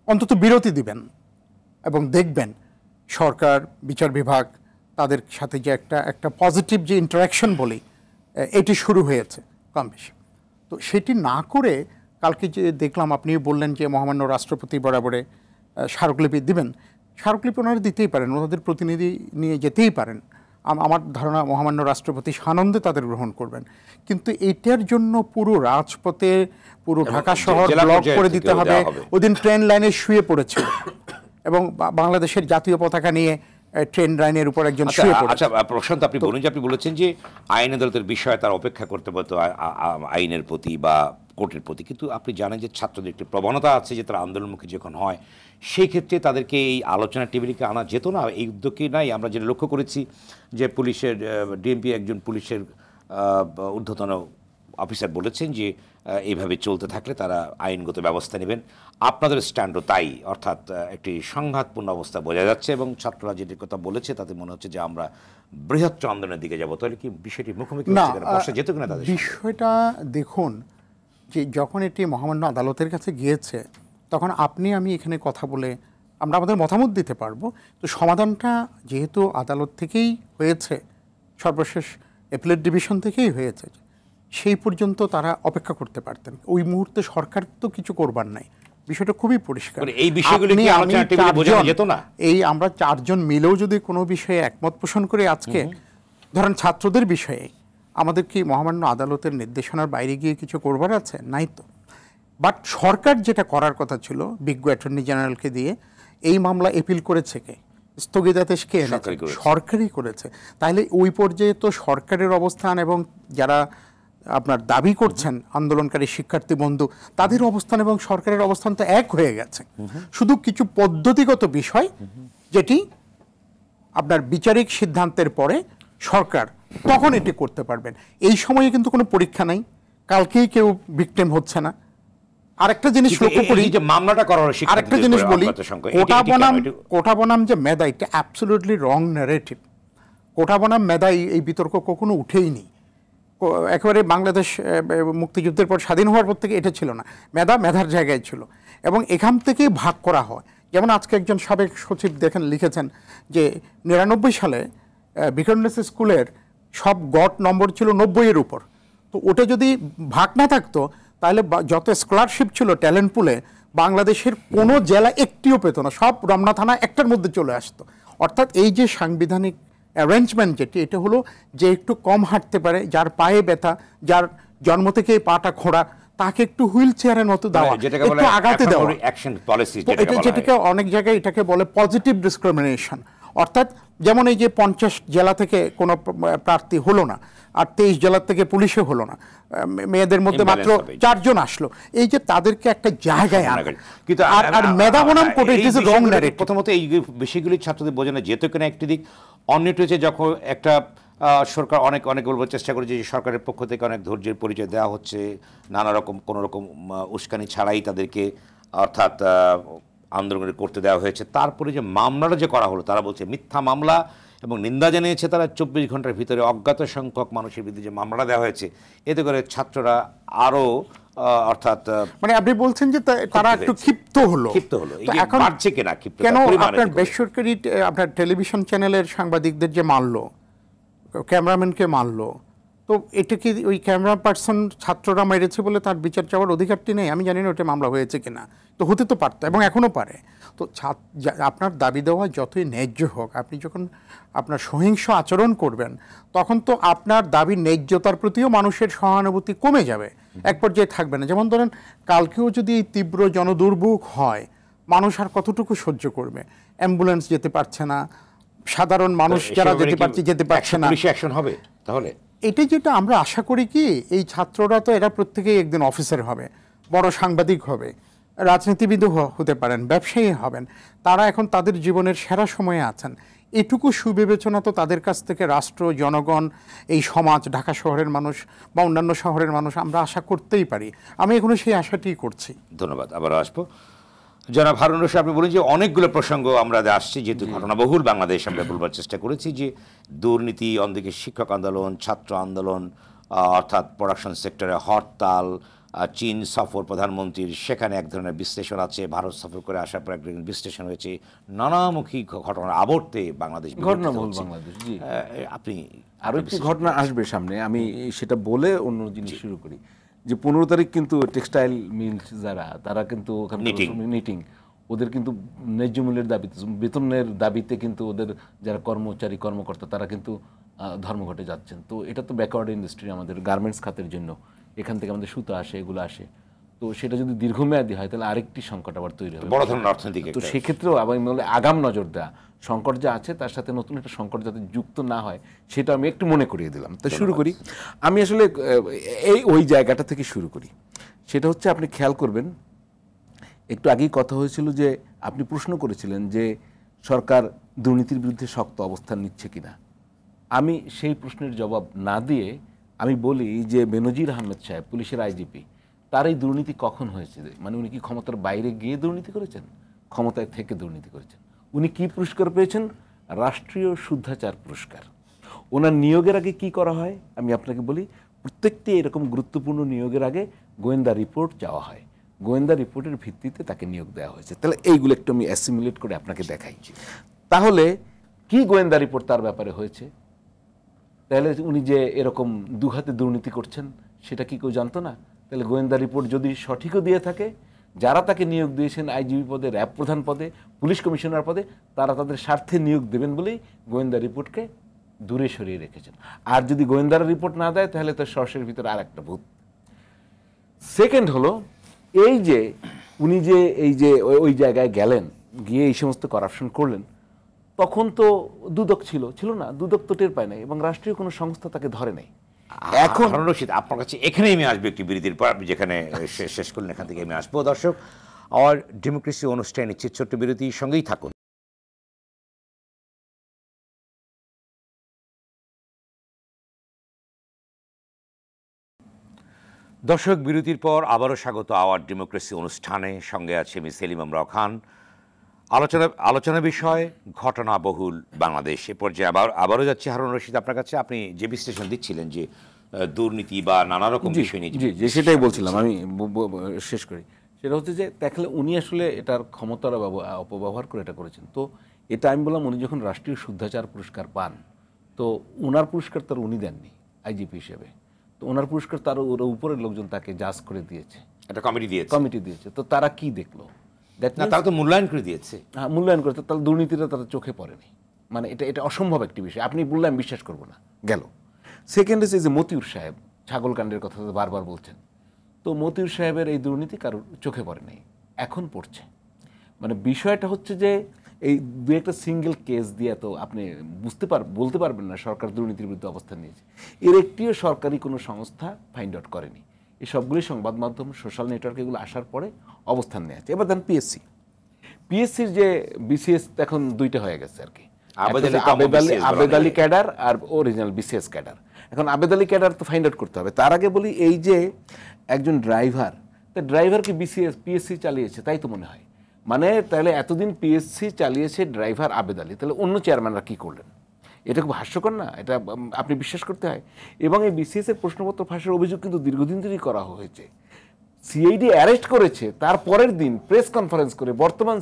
অন্তত বিরতি দিবেন এবং দেখবেন সরকার, বিচার বিভাগ, তাদের সাথে যে একটা পজিটিভ যে ইন্টারাকশন বলি, এটি শুরু হয়েছে কম বেশি। তো সেটি না করে কালকে যে দেখলাম, আপনি বললেন যে মহামান্য রাষ্ট্রপতি বরাবরে স্মারকলিপি দিবেন, স্মারকলিপি ওনারা দিতেই পারেন, ওনাদের প্রতিনিধি নিয়ে যেতেই পারেন। আমার ধারণা মহামান্য রাষ্ট্রপতি সানন্দে তাদের গ্রহণ করবেন, কিন্তু এটার জন্য পুরো রাজপথে, পুরো ঢাকা শহর ব্লক করে দিতে হবে। ওদিন ট্রেন লাইনে শুয়ে পড়েছিল এবং বাংলাদেশের জাতীয় পতাকা নিয়ে ট্রেন লাইনের উপর একজন শুয়ে পড়েছে। আচ্ছা প্রশান্ত, আপনি বলুন যে আপনি বলেছেন যে আইন আদালতের বিষয়ে তার অপেক্ষা করতে পারতো আইনের প্রতি বা কোর্টের প্রতি, কিন্তু আপনি জানেন যে ছাত্রদের একটি প্রবণতা আছে যে তারা আন্দোলনমুখী যখন হয় সেই ক্ষেত্রে তাদেরকে এই আলোচনা টেবিলকে আনা যেত না, এই উদ্যোগকে নাই। আমরা যেটা লক্ষ্য করেছি যে পুলিশের ডিএমপি একজন পুলিশের ঊর্ধ্বতন অফিসার বলেছেন যে এইভাবে চলতে থাকলে তারা আইনগত ব্যবস্থা নেবেন। আপনাদের স্ট্যান্ডও তাই, অর্থাৎ একটি সংঘাতপূর্ণ অবস্থা বোঝা যাচ্ছে এবং ছাত্ররা যেটি কথা বলেছে তাতে মনে হচ্ছে যে আমরা বৃহত্তর আন্দোলনের দিকে যাব। তাহলে কি বিষয়টি মুখোমুখি যেত কিনা তাদের বিষয়টা? দেখুন, যে যখন এটি মহামান্য আদালতের কাছে গিয়েছে, তখন আপনি আমি এখানে কথা বলে আমরা আমাদের মতামত দিতে পারবো। তো সমাধানটা যেহেতু আদালত থেকেই হয়েছে, সর্বশেষ অ্যাপিলেট ডিভিশন থেকেই হয়েছে, সেই পর্যন্ত তারা অপেক্ষা করতে পারতেন। ওই মুহূর্তে সরকার তো কিছু করবার নাই, বিষয়টা খুবই পরিষ্কার। এই বিষয়গুলো কি আলোচনা টেবিলে বোঝানো যেত না? এই আমরা 4 জন মিলেও যদি কোনো বিষয়ে একমত পোষণ করে আজকে ধরেন ছাত্রদের বিষয়ে আমাদের কি মহামান্য আদালতের নির্দেশনার বাইরে গিয়ে কিছু করবার আছে? নাই তো। বাট সরকার যেটা করার কথা ছিল, বিজ্ঞ অ্যাটর্নি জেনারেলকে দিয়ে এই মামলা এপিল করেছে কে? স্থগিতাদেশ কে এনেছে? সরকারই করেছে। তাহলে ওই পর্যায়ে তো সরকারের অবস্থান এবং যারা আপনার দাবি করছেন আন্দোলনকারী শিক্ষার্থী বন্ধু, তাদের অবস্থান এবং সরকারের অবস্থান তো এক হয়ে গেছে। শুধু কিছু পদ্ধতিগত বিষয় যেটি আপনার বিচারিক সিদ্ধান্তের পরে সরকার তখন এটি করতে পারবেন। এই সময়ে কিন্তু কোনো পরীক্ষা নাই, কালকেই কেউ ভিকটিম হচ্ছে না। আরেকটা জিনিস লক্ষ্য করি, যে মামলাটা করার আরেকটা জিনিস বলি, কোটা বনাম যে মেধা, এটা অ্যাবসলিউটলি রং ন্যারেটিভ। কোটা বনাম মেধা এই বিতর্ক কখনো উঠেইনি। একেবারে বাংলাদেশ মুক্তিযুদ্ধের পর স্বাধীন হওয়ার পর থেকে এটা ছিল না, মেধার জায়গায় ছিল এবং এখান থেকেই ভাগ করা হয়। যেমন আজকে একজন সাবেক সচিব দেখেন লিখেছেন যে 99 সালে বিকরনেস স্কুলের সব গড় নম্বর ছিল 90-এর উপর। তো ওটা যদি ভাগ না থাকতো তাহলে যত স্কলারশিপ ছিল ট্যালেন্ট পুলে, বাংলাদেশের কোনো জেলা একটিও পেত না, সব রমনা থানা একটার মধ্যে চলে আসতো। অর্থাৎ এই যে সাংবিধানিক অ্যারেঞ্জমেন্ট যেটি, এটা হলো যে একটু কম হাঁটতে পারে, যার পায়ে ব্যথা, যার জন্ম থেকে পাটা খোঁড়া, তাকে একটু হুইল চেয়ারের মতো দেওয়া, একটু আগাতে দেওয়া, যেটাকে অনেক জায়গায় এটাকে বলে পজিটিভ ডিসক্রিমিনেশন। অর্থাৎ যেমন এই যে 50 জেলা থেকে কোনো প্রার্থী হলো না, আর 23 জেলার থেকে পুলিশে হলো না, মেয়েদের মধ্যে মাত্র 4 জন আসলো, এই যে তাদেরকে একটা জায়গায় আনা। আর মেধা বনাম কোটা, ইট ইজ রং ন্যারেটিভ। প্রথমত এই বিষয়গুলি ছাত্রদের বোঝানো যেত কিনা একটি দিক। অন্যটি হচ্ছে যখন একটা সরকার অনেক বলবার চেষ্টা করেছে যে সরকারের পক্ষ থেকে অনেক ধৈর্যের পরিচয় দেওয়া হচ্ছে, নানা রকম কোনো রকম উস্কানি ছাড়াই তাদেরকে অর্থাৎ আন্দোলন করতে দেওয়া হয়েছে। তারপরে যে মামলাটা যে করা হলো, তারা বলছে মিথ্যা মামলা এবং নিন্দা জানিয়েছে তারা 24 ঘন্টার ভিতরে অজ্ঞাত সংখ্যক মানুষের বিরুদ্ধে যে মামলাটা দেওয়া হয়েছে, এতে করে ছাত্ররা আরও অর্থাৎ মানে আপনি বলছেন যে তারা একটু ক্ষিপ্ত হলো। এখন বাড়ছে কিনা ক্ষিপ্ত? কেন আপনার বেসরকারি আপনার টেলিভিশন চ্যানেলের সাংবাদিকদের যে মারলো, ক্যামেরাম্যানকে মারলো, তো এটা কি ওই ক্যামেরা পার্সন ছাত্ররা মেরেছে বলে তার বিচার চাওয়ার অধিকারটি নেই? আমি জানি না ওটা মামলা হয়েছে কিনা, তো হতে তো পারতো এবং এখনও পারে। তো আপনার দাবি দেওয়া যতই ন্যায্য হোক, আপনি যখন আপনার সহিংস আচরণ করবেন তখন তো আপনার দাবির ন্যায্যতার প্রতিও মানুষের সহানুভূতি কমে যাবে, এক পর্যায়ে থাকবে না। যেমন ধরেন কালকেও যদি এই তীব্র জনদুর্ভোগ হয়, মানুষ আর কতটুকু সহ্য করবে? অ্যাম্বুলেন্স যেতে পারছে না, সাধারণ মানুষ যারা যেতে পারছে না, অ্যাকশন হবে তাহলে? এটা যেটা আমরা আশা করি কি, এই ছাত্ররা তো এরা প্রত্যেকেই একদিন অফিসার হবে, বড় সাংবাদিক হবে, রাজনীতিবিদও হতে পারেন, ব্যবসায়ী হবেন, তারা এখন তাদের জীবনের সেরা সময়ে আছেন। এটুকু সুবিবেচনা তো তাদের কাছ থেকে রাষ্ট্র, জনগণ, এই সমাজ, ঢাকা শহরের মানুষ বা অন্যান্য শহরের মানুষ আমরা আশা করতেই পারি। আমি এখনো সেই আশাটিই করছি। ধন্যবাদ। আবার আসবো জনাব হারুন রশিদ। আপনি বলেন যে অনেকগুলো প্রসঙ্গ আমরা আসছি, যেহেতু ঘটনাবহুল বাংলাদেশ, আমরা বলবার চেষ্টা করেছি যে দুর্নীতি, অন্যদিকে শিক্ষক আন্দোলন, ছাত্র আন্দোলন, অর্থাৎ প্রোডাকশন সেক্টরে হরতাল, চীন সফর প্রধানমন্ত্রীর, সেখানে এক ধরনের বিশ্লেষণ আছে, ভারত সফর করে আসার পর এক ধরনের বিশ্লেষণ হয়েছে, নানামুখী ঘটনার আবর্তে বাংলাদেশ ঘটনাবহুল বাংলাদেশ। জি, আপনি আরও একটি ঘটনা আসবে সামনে, আমি সেটা বলে অন্য জিনিস শুরু করি। যে 15 তারিখ কিন্তু টেক্সটাইল মিলস যারা, তারা কিন্তু নিটিং, ওদের কিন্তু ন্যায্য মূল্যের দাবিতে, বেতনের দাবিতে কিন্তু ওদের যারা কর্মচারী কর্মকর্তা তারা কিন্তু ধর্মঘটে যাচ্ছেন। তো এটা তো ব্যাকওয়ার্ড ইন্ডাস্ট্রি আমাদের গার্মেন্টস খাতের জন্য, এখান থেকে আমাদের সুতা আসে, এগুলো আসে। তো সেটা যদি দীর্ঘমেয়াদী হয় তাহলে আরেকটি সংকট আবার তৈরি হবে, বড় ধরনের অর্থনৈতিক। তো সেক্ষেত্রেও আমি বলে আগাম নজর দেওয়া, সংকট যা আছে তার সাথে নতুন একটা সংকট যাতে যুক্ত না হয় সেটা আমি একটু মনে করিয়ে দিলাম। তো শুরু করি, আমি আসলে ওই জায়গাটা থেকে শুরু করি। সেটা হচ্ছে, আপনি খেয়াল করবেন একটু আগেই কথা হয়েছিল যে আপনি প্রশ্ন করেছিলেন যে সরকার দুর্নীতির বিরুদ্ধে শক্ত অবস্থান নিচ্ছে কিনা। আমি সেই প্রশ্নের জবাব না দিয়ে আমি বলি যে বেনজির আহমেদ সাহেব, পুলিশের আইজিপি, তার এই দুর্নীতি কখন হয়েছে? মানে উনি কি ক্ষমতার বাইরে গিয়ে দুর্নীতি করেছেন? ক্ষমতায় থেকে দুর্নীতি করেছেন। উনি কি পুরস্কার পেয়েছেন? রাষ্ট্রীয় শুদ্ধাচার পুরস্কার। ওনার নিয়োগের আগে কি করা হয় আমি আপনাকে বলি। প্রত্যেকটি এরকম গুরুত্বপূর্ণ নিয়োগের আগে গোয়েন্দা রিপোর্ট চাওয়া হয়। গোয়েন্দা রিপোর্টের ভিত্তিতে তাকে নিয়োগ দেওয়া হয়েছে। তাহলে এইগুলো একটু আমি অ্যাসিমিলেট করে আপনাকে দেখাই। তাহলে কি গোয়েন্দা রিপোর্ট তার ব্যাপারে হয়েছে? তাহলে উনি যে এরকম দুহাতে দুর্নীতি করছেন সেটা কি কেউ জানতো না? তাহলে গোয়েন্দা রিপোর্ট যদি সঠিকও দিয়ে থাকে, যারা তাকে নিয়োগ দিয়েছেন আইজিপি পদে, র্যাব প্রধান পদে, পুলিশ কমিশনার পদে, তারা তাদের স্বার্থে নিয়োগ দেবেন বলেই গোয়েন্দা রিপোর্টকে দূরে সরিয়ে রেখেছেন। আর যদি গোয়েন্দারা রিপোর্ট না দেয় তাহলে তো সর্ষের ভিতরে আর একটা ভূত। সেকেন্ড হলো এই যে উনি যে এই যে ওই জায়গায় গেলেন, গিয়ে এই সমস্ত করাপশন করলেন, তখন তো দুদক ছিল না, দুদক তো টের পায় নাই এবং রাষ্ট্রীয় কোনো সংস্থা তাকে ধরে নাই। এখন রশিদ, আপনার কাছে এখানে আমি আসবো একটি বিরতির পর, আপনি যেখানে শেষ করলেন এখান থেকে আমি আসবো। দর্শক, আওয়ার ডেমোক্রেসি অনুষ্ঠানে নিচ্ছে ছোট্ট বিরতির সঙ্গেই থাকুন। দর্শক, বিরতির পর আবারও স্বাগত আওয়ার ডেমোক্রেসি অনুষ্ঠানে। সঙ্গে আছে আমি সেলিম আমরাও খান। আলোচনা বিষয় ঘটনাবহুল বাংলাদেশ। এ পর্যায়ে আবারও যাচ্ছি হারুন রশিদ আপনার কাছে। আপনি যে বিশ্লেষণ দিচ্ছিলেন যে দুর্নীতি বা নানা রকম বিষয় নিয়ে, যে সেটাই বলছিলাম, আমি শেষ করি। সেটা হচ্ছে যে দেখলে উনি আসলে এটার ক্ষমতার অপব্যবহার করে এটা করেছেন। তো এটা আমি বললাম, উনি যখন রাষ্ট্রীয় শুদ্ধাচার পুরস্কার পান, তো ওনার পুরস্কার তার উনি দেননি আইজিপি হিসেবে, তো ওনার পুরস্কার তার উপরের লোকজন তাকে জাজ করে দিয়েছে, একটা কমিটি দিয়েছে। তো তারা কি দেখলো? তারা তো মূল্যায়ন করে দিয়েছে। হ্যাঁ, মূল্যায়ন করেছে, তাহলে দুর্নীতিটা তাদের চোখে পড়েনি। মানে এটা অসম্ভব একটি বিষয়, আপনি বললে আমি বিশ্বাস করবো না। গেল সেকেন্ড হচ্ছে যে মতিউর সাহেব ছাগলকাণ্ডের কথা বারবার বলছেন, তো মতিউর সাহেবের এই দুর্নীতি কারোর চোখে পড়ে নাই, এখন পড়ছে। মানে বিষয়টা হচ্ছে যে এই দু একটা সিঙ্গেল কেস দিয়ে তো আপনি বলতে পারবেন না সরকার দুর্নীতির বিরুদ্ধে অবস্থান নিয়েছে। এর একটিও সরকারি কোনো সংস্থা ফাইন্ড আউট করেনি। এই সবগুলি সংবাদ মাধ্যম, সোশ্যাল নেটওয়ার্ক এগুলো আসার পরে অবস্থান নিয়েছে। এবার দেন পিএসসির যে বিসিএস এখন দুইটা হয়ে গেছে আর কি, আবেদ আলী ক্যাডার আর অরিজিনাল বিসিএস ক্যাডার। এখন আবেদ আলী ক্যাডার তো ফাইন্ড আউট করতে হবে। তার আগে বলি, এই যে একজন ড্রাইভারকে পিএসসি চালিয়েছে তাই তো মনে হয়। মানে তাহলে এতদিন পিএসসি চালিয়েছে ড্রাইভার আবেদ আলী, তাহলে অন্য চেয়ারম্যানরা কী করলেন? এটা খুব হাস্যকর না? এটা আপনি বিশ্বাস করতে হয়। এবং এই বিসিএস এর প্রশ্নপত্র ফাঁসের অভিযোগ কিন্তু দীর্ঘদিন ধরেই করা হয়েছে। সিআইডি অ্যারেস্ট করেছে, তার পরের দিন প্রেস কনফারেন্স করে বর্তমান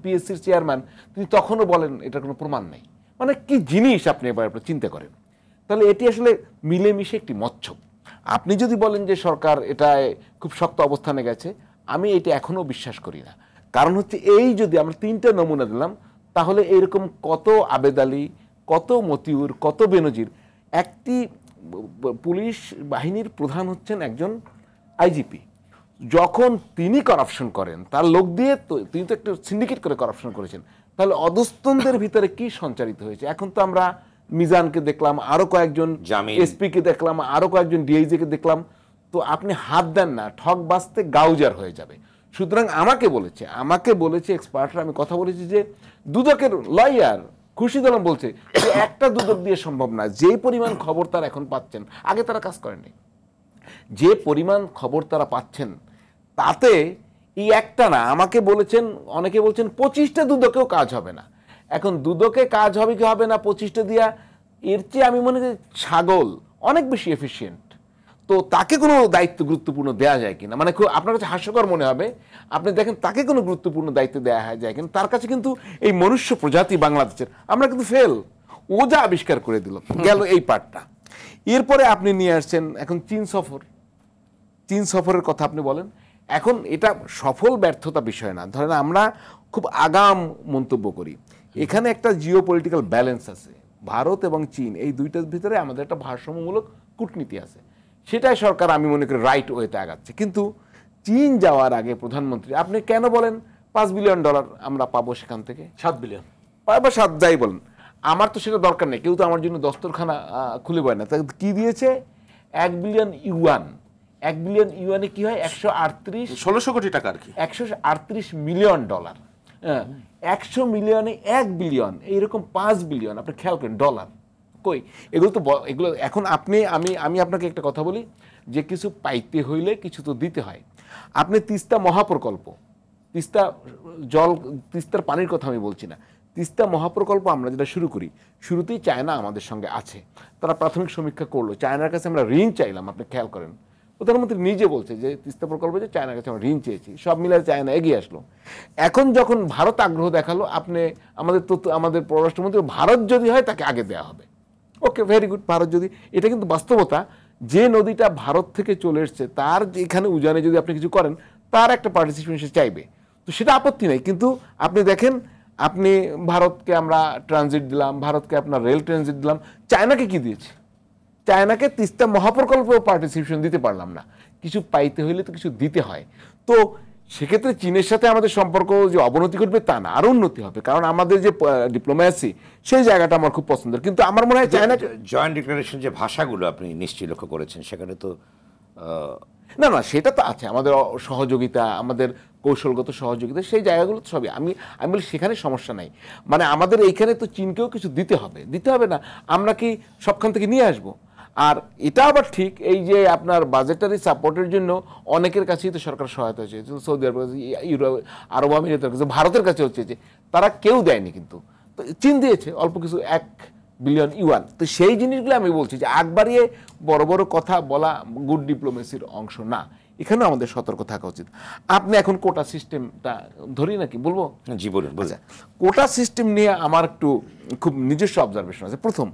পিএসসির চেয়ারম্যান তিনি তখনও বলেন এটার কোনো প্রমাণ নেই। মানে কি জিনিস আপনি এবার চিন্তা করেন। তাহলে এটি আসলে মিলেমিশে একটি মচ্ছব। আপনি যদি বলেন যে সরকার এটায় খুব শক্ত অবস্থানে গেছে, আমি এটা এখনও বিশ্বাস করি না। কারণ হচ্ছে এই যদি আমরা তিনটা নমুনা দিলাম, তাহলে এরকম কত আবেদ আলী, কত মতিউর, কত বেনজির। একটি পুলিশ বাহিনীর প্রধান হচ্ছেন একজন আইজিপি, যখন তিনি করাপশন করেন তার লোক দিয়ে, তো তিনি তো একটা সিন্ডিকেট করে করাপশন করেছেন, তাহলে অধস্তনদের ভিতরে কি সঞ্চারিত হয়েছে? এখন তো আমরা মিজানকে দেখলাম, আরো কয়েকজন এসপিকে দেখলাম, আরো কয়েকজন ডিআইজিকে দেখলাম। তো আপনি হাত দেন না, ঠক বাঁচতে গাউজার হয়ে যাবে। সুতরাং আমাকে বলেছে এক্সপার্টরা, আমি কথা বলেছি যে দুদকের লয়ার খুরশিদ আলম বলছে যে একটা দুদক দিয়ে সম্ভব না। যে পরিমাণ খবর তারা এখন পাচ্ছেন, আগে তারা কাজ করেননি, যে পরিমাণ খবর তারা পাচ্ছেন তাতে এই একটা না, আমাকে বলেছেন, অনেকে বলছেন 25টা দুদকেও কাজ হবে না। এখন দুদকে কাজ হবে কি হবে না 25টা দিয়া, এর চেয়ে আমি মনে করি ছাগল অনেক বেশি এফিশিয়েন্ট। তো তাকে কোনো দায়িত্ব গুরুত্বপূর্ণ দেওয়া যায় কিনা, মানে খুব আপনার কাছে হাস্যকর মনে হবে। আপনি দেখেন তাকে কোনো গুরুত্বপূর্ণ দায়িত্ব দেওয়া যায় কিনা, তার কাছে কিন্তু এই মনুষ্য প্রজাতি বাংলাদেশের আমরা কিন্তু ফেল। ও যা আবিষ্কার করে দিল, গেল এই পার্টটা। এরপরে আপনি নিয়ে আসছেন এখন চীন সফরের কথা আপনি বলেন। এখন এটা সফল ব্যর্থতা বিষয় না, ধরেন আমরা খুব আগাম মন্তব্য করি। এখানে একটা জিও পলিটিক্যাল ব্যালেন্স আছে, ভারত এবং চীন এই দুইটার ভিতরে আমাদের একটা ভারসাম্যমূলক কূটনীতি আছে, সেটাই সরকার আমি মনে করি রাইট ওয়েতে আগাচ্ছে। কিন্তু চীন যাওয়ার আগে প্রধানমন্ত্রী আপনি কেন বলেন $5 বিলিয়ন আমরা পাবো সেখান থেকে, 7 বিলিয়ন বা 7 যাই বলেন, আমার তো সেটা দরকার নেই, কেউ তো আমার জন্য দস্তরখানা খুলে বয় না। তা কি দিয়েছে? 1 বিলিয়ন ইউয়ান। 1 বিলিয়ন ইউয়ানে কি হয়? 1600 কোটি টাকা আর কি, $138 মিলিয়ন। 100 মিলিয়নে 1 বিলিয়ন, এইরকম 5 বিলিয়ন আপনি খেয়াল করেন ডলার। কই এগুলো এখন আমি আপনাকে একটা কথা বলি, যে কিছু পাইতে হইলে কিছু তো দিতে হয়। আপনি তিস্তা মহাপ্রকল্প, তিস্তার পানির কথা আমি বলছি না, তিস্তা মহাপ্রকল্প আমরা যেটা শুরু করি, শুরুতেই চায়না আমাদের সঙ্গে আছে, তারা প্রাথমিক সমীক্ষা করলো, চায়নার কাছে আমরা ঋণ চাইলাম, আপনি খেয়াল করেন প্রধানমন্ত্রী নিজে বলছে যে তিস্তা প্রকল্পে যে চায়নার কাছে আমরা ঋণ চেয়েছি, সব মিলে চায়না এগিয়ে আসলো। এখন যখন ভারত আগ্রহ দেখালো, আপনি আমাদের পররাষ্ট্রমন্ত্রী ভারত যদি হয় তাকে আগে দেওয়া হবে। ওকে, ভেরি গুড, ভারত যদি, এটা কিন্তু বাস্তবতা। যে নদীটা ভারত থেকে চলে এসছে তার এখানে উজানে যদি আপনি কিছু করেন, তার একটা পার্টিসিপেশন সে চাইবে, তো সেটা আপত্তি নেই। কিন্তু আপনি দেখেন, আপনি ভারতকে আমরা ট্রানজিট দিলাম, ভারতকে আপনার রেল ট্রানজিট দিলাম, চায়নাকে কি দিয়েছে? চায়নাকে তিস্তা মহাপ্রকল্পেও পার্টিসিপেশন দিতে পারলাম না। কিছু পাইতে হইলে তো কিছু দিতে হয়। তো সেক্ষেত্রে চীনের সাথে আমাদের সম্পর্ক যে অবনতি ঘটবে তা না, আরও উন্নতি হবে, কারণ আমাদের যে ডিপ্লোম্যাসি সেই জায়গাটা আমার খুব পছন্দের। কিন্তু আমার মনে হয় চায়না জয়েন্ট ডিক্লারেশন যে ভাষাগুলো আপনি নিশ্চয়ই লক্ষ্য করেছেন, সেখানে তো না সেটা তো আছে, আমাদের সহযোগিতা, আমাদের কৌশলগত সহযোগিতা, সেই জায়গাগুলো তো সবই আমি বলি সেখানে সমস্যা নাই। মানে আমাদের এইখানে তো চীনকেও কিছু দিতে হবে না, আমরা কি সবখান থেকে নিয়ে আসবো? আর এটা আবার ঠিক, এই যে আপনার বাজেটারি সাপোর্টের জন্য অনেকের কাছেই তো সরকার সহায়তা চেয়েছে, সৌদি আরব, আরব আমিরাতের কাছে, ভারতের কাছেও চেয়েছে, তারা কেউ দেয়নি। কিন্তু তো চীন দিয়েছে অল্প কিছু, 1 বিলিয়ন ইউয়ান। তো সেই জিনিসগুলো আমি বলছি যে আগ বাড়িয়ে বড় বড় কথা বলা গুড ডিপ্লোমেসির অংশ না, এখানেও আমাদের সতর্ক থাকা উচিত। আপনি এখন কোটা সিস্টেমটা ধরি নাকি বলবো? জি বলুন। কোটা সিস্টেম নিয়ে আমার একটু খুব নিজস্ব অবজারভেশন আছে। প্রথম,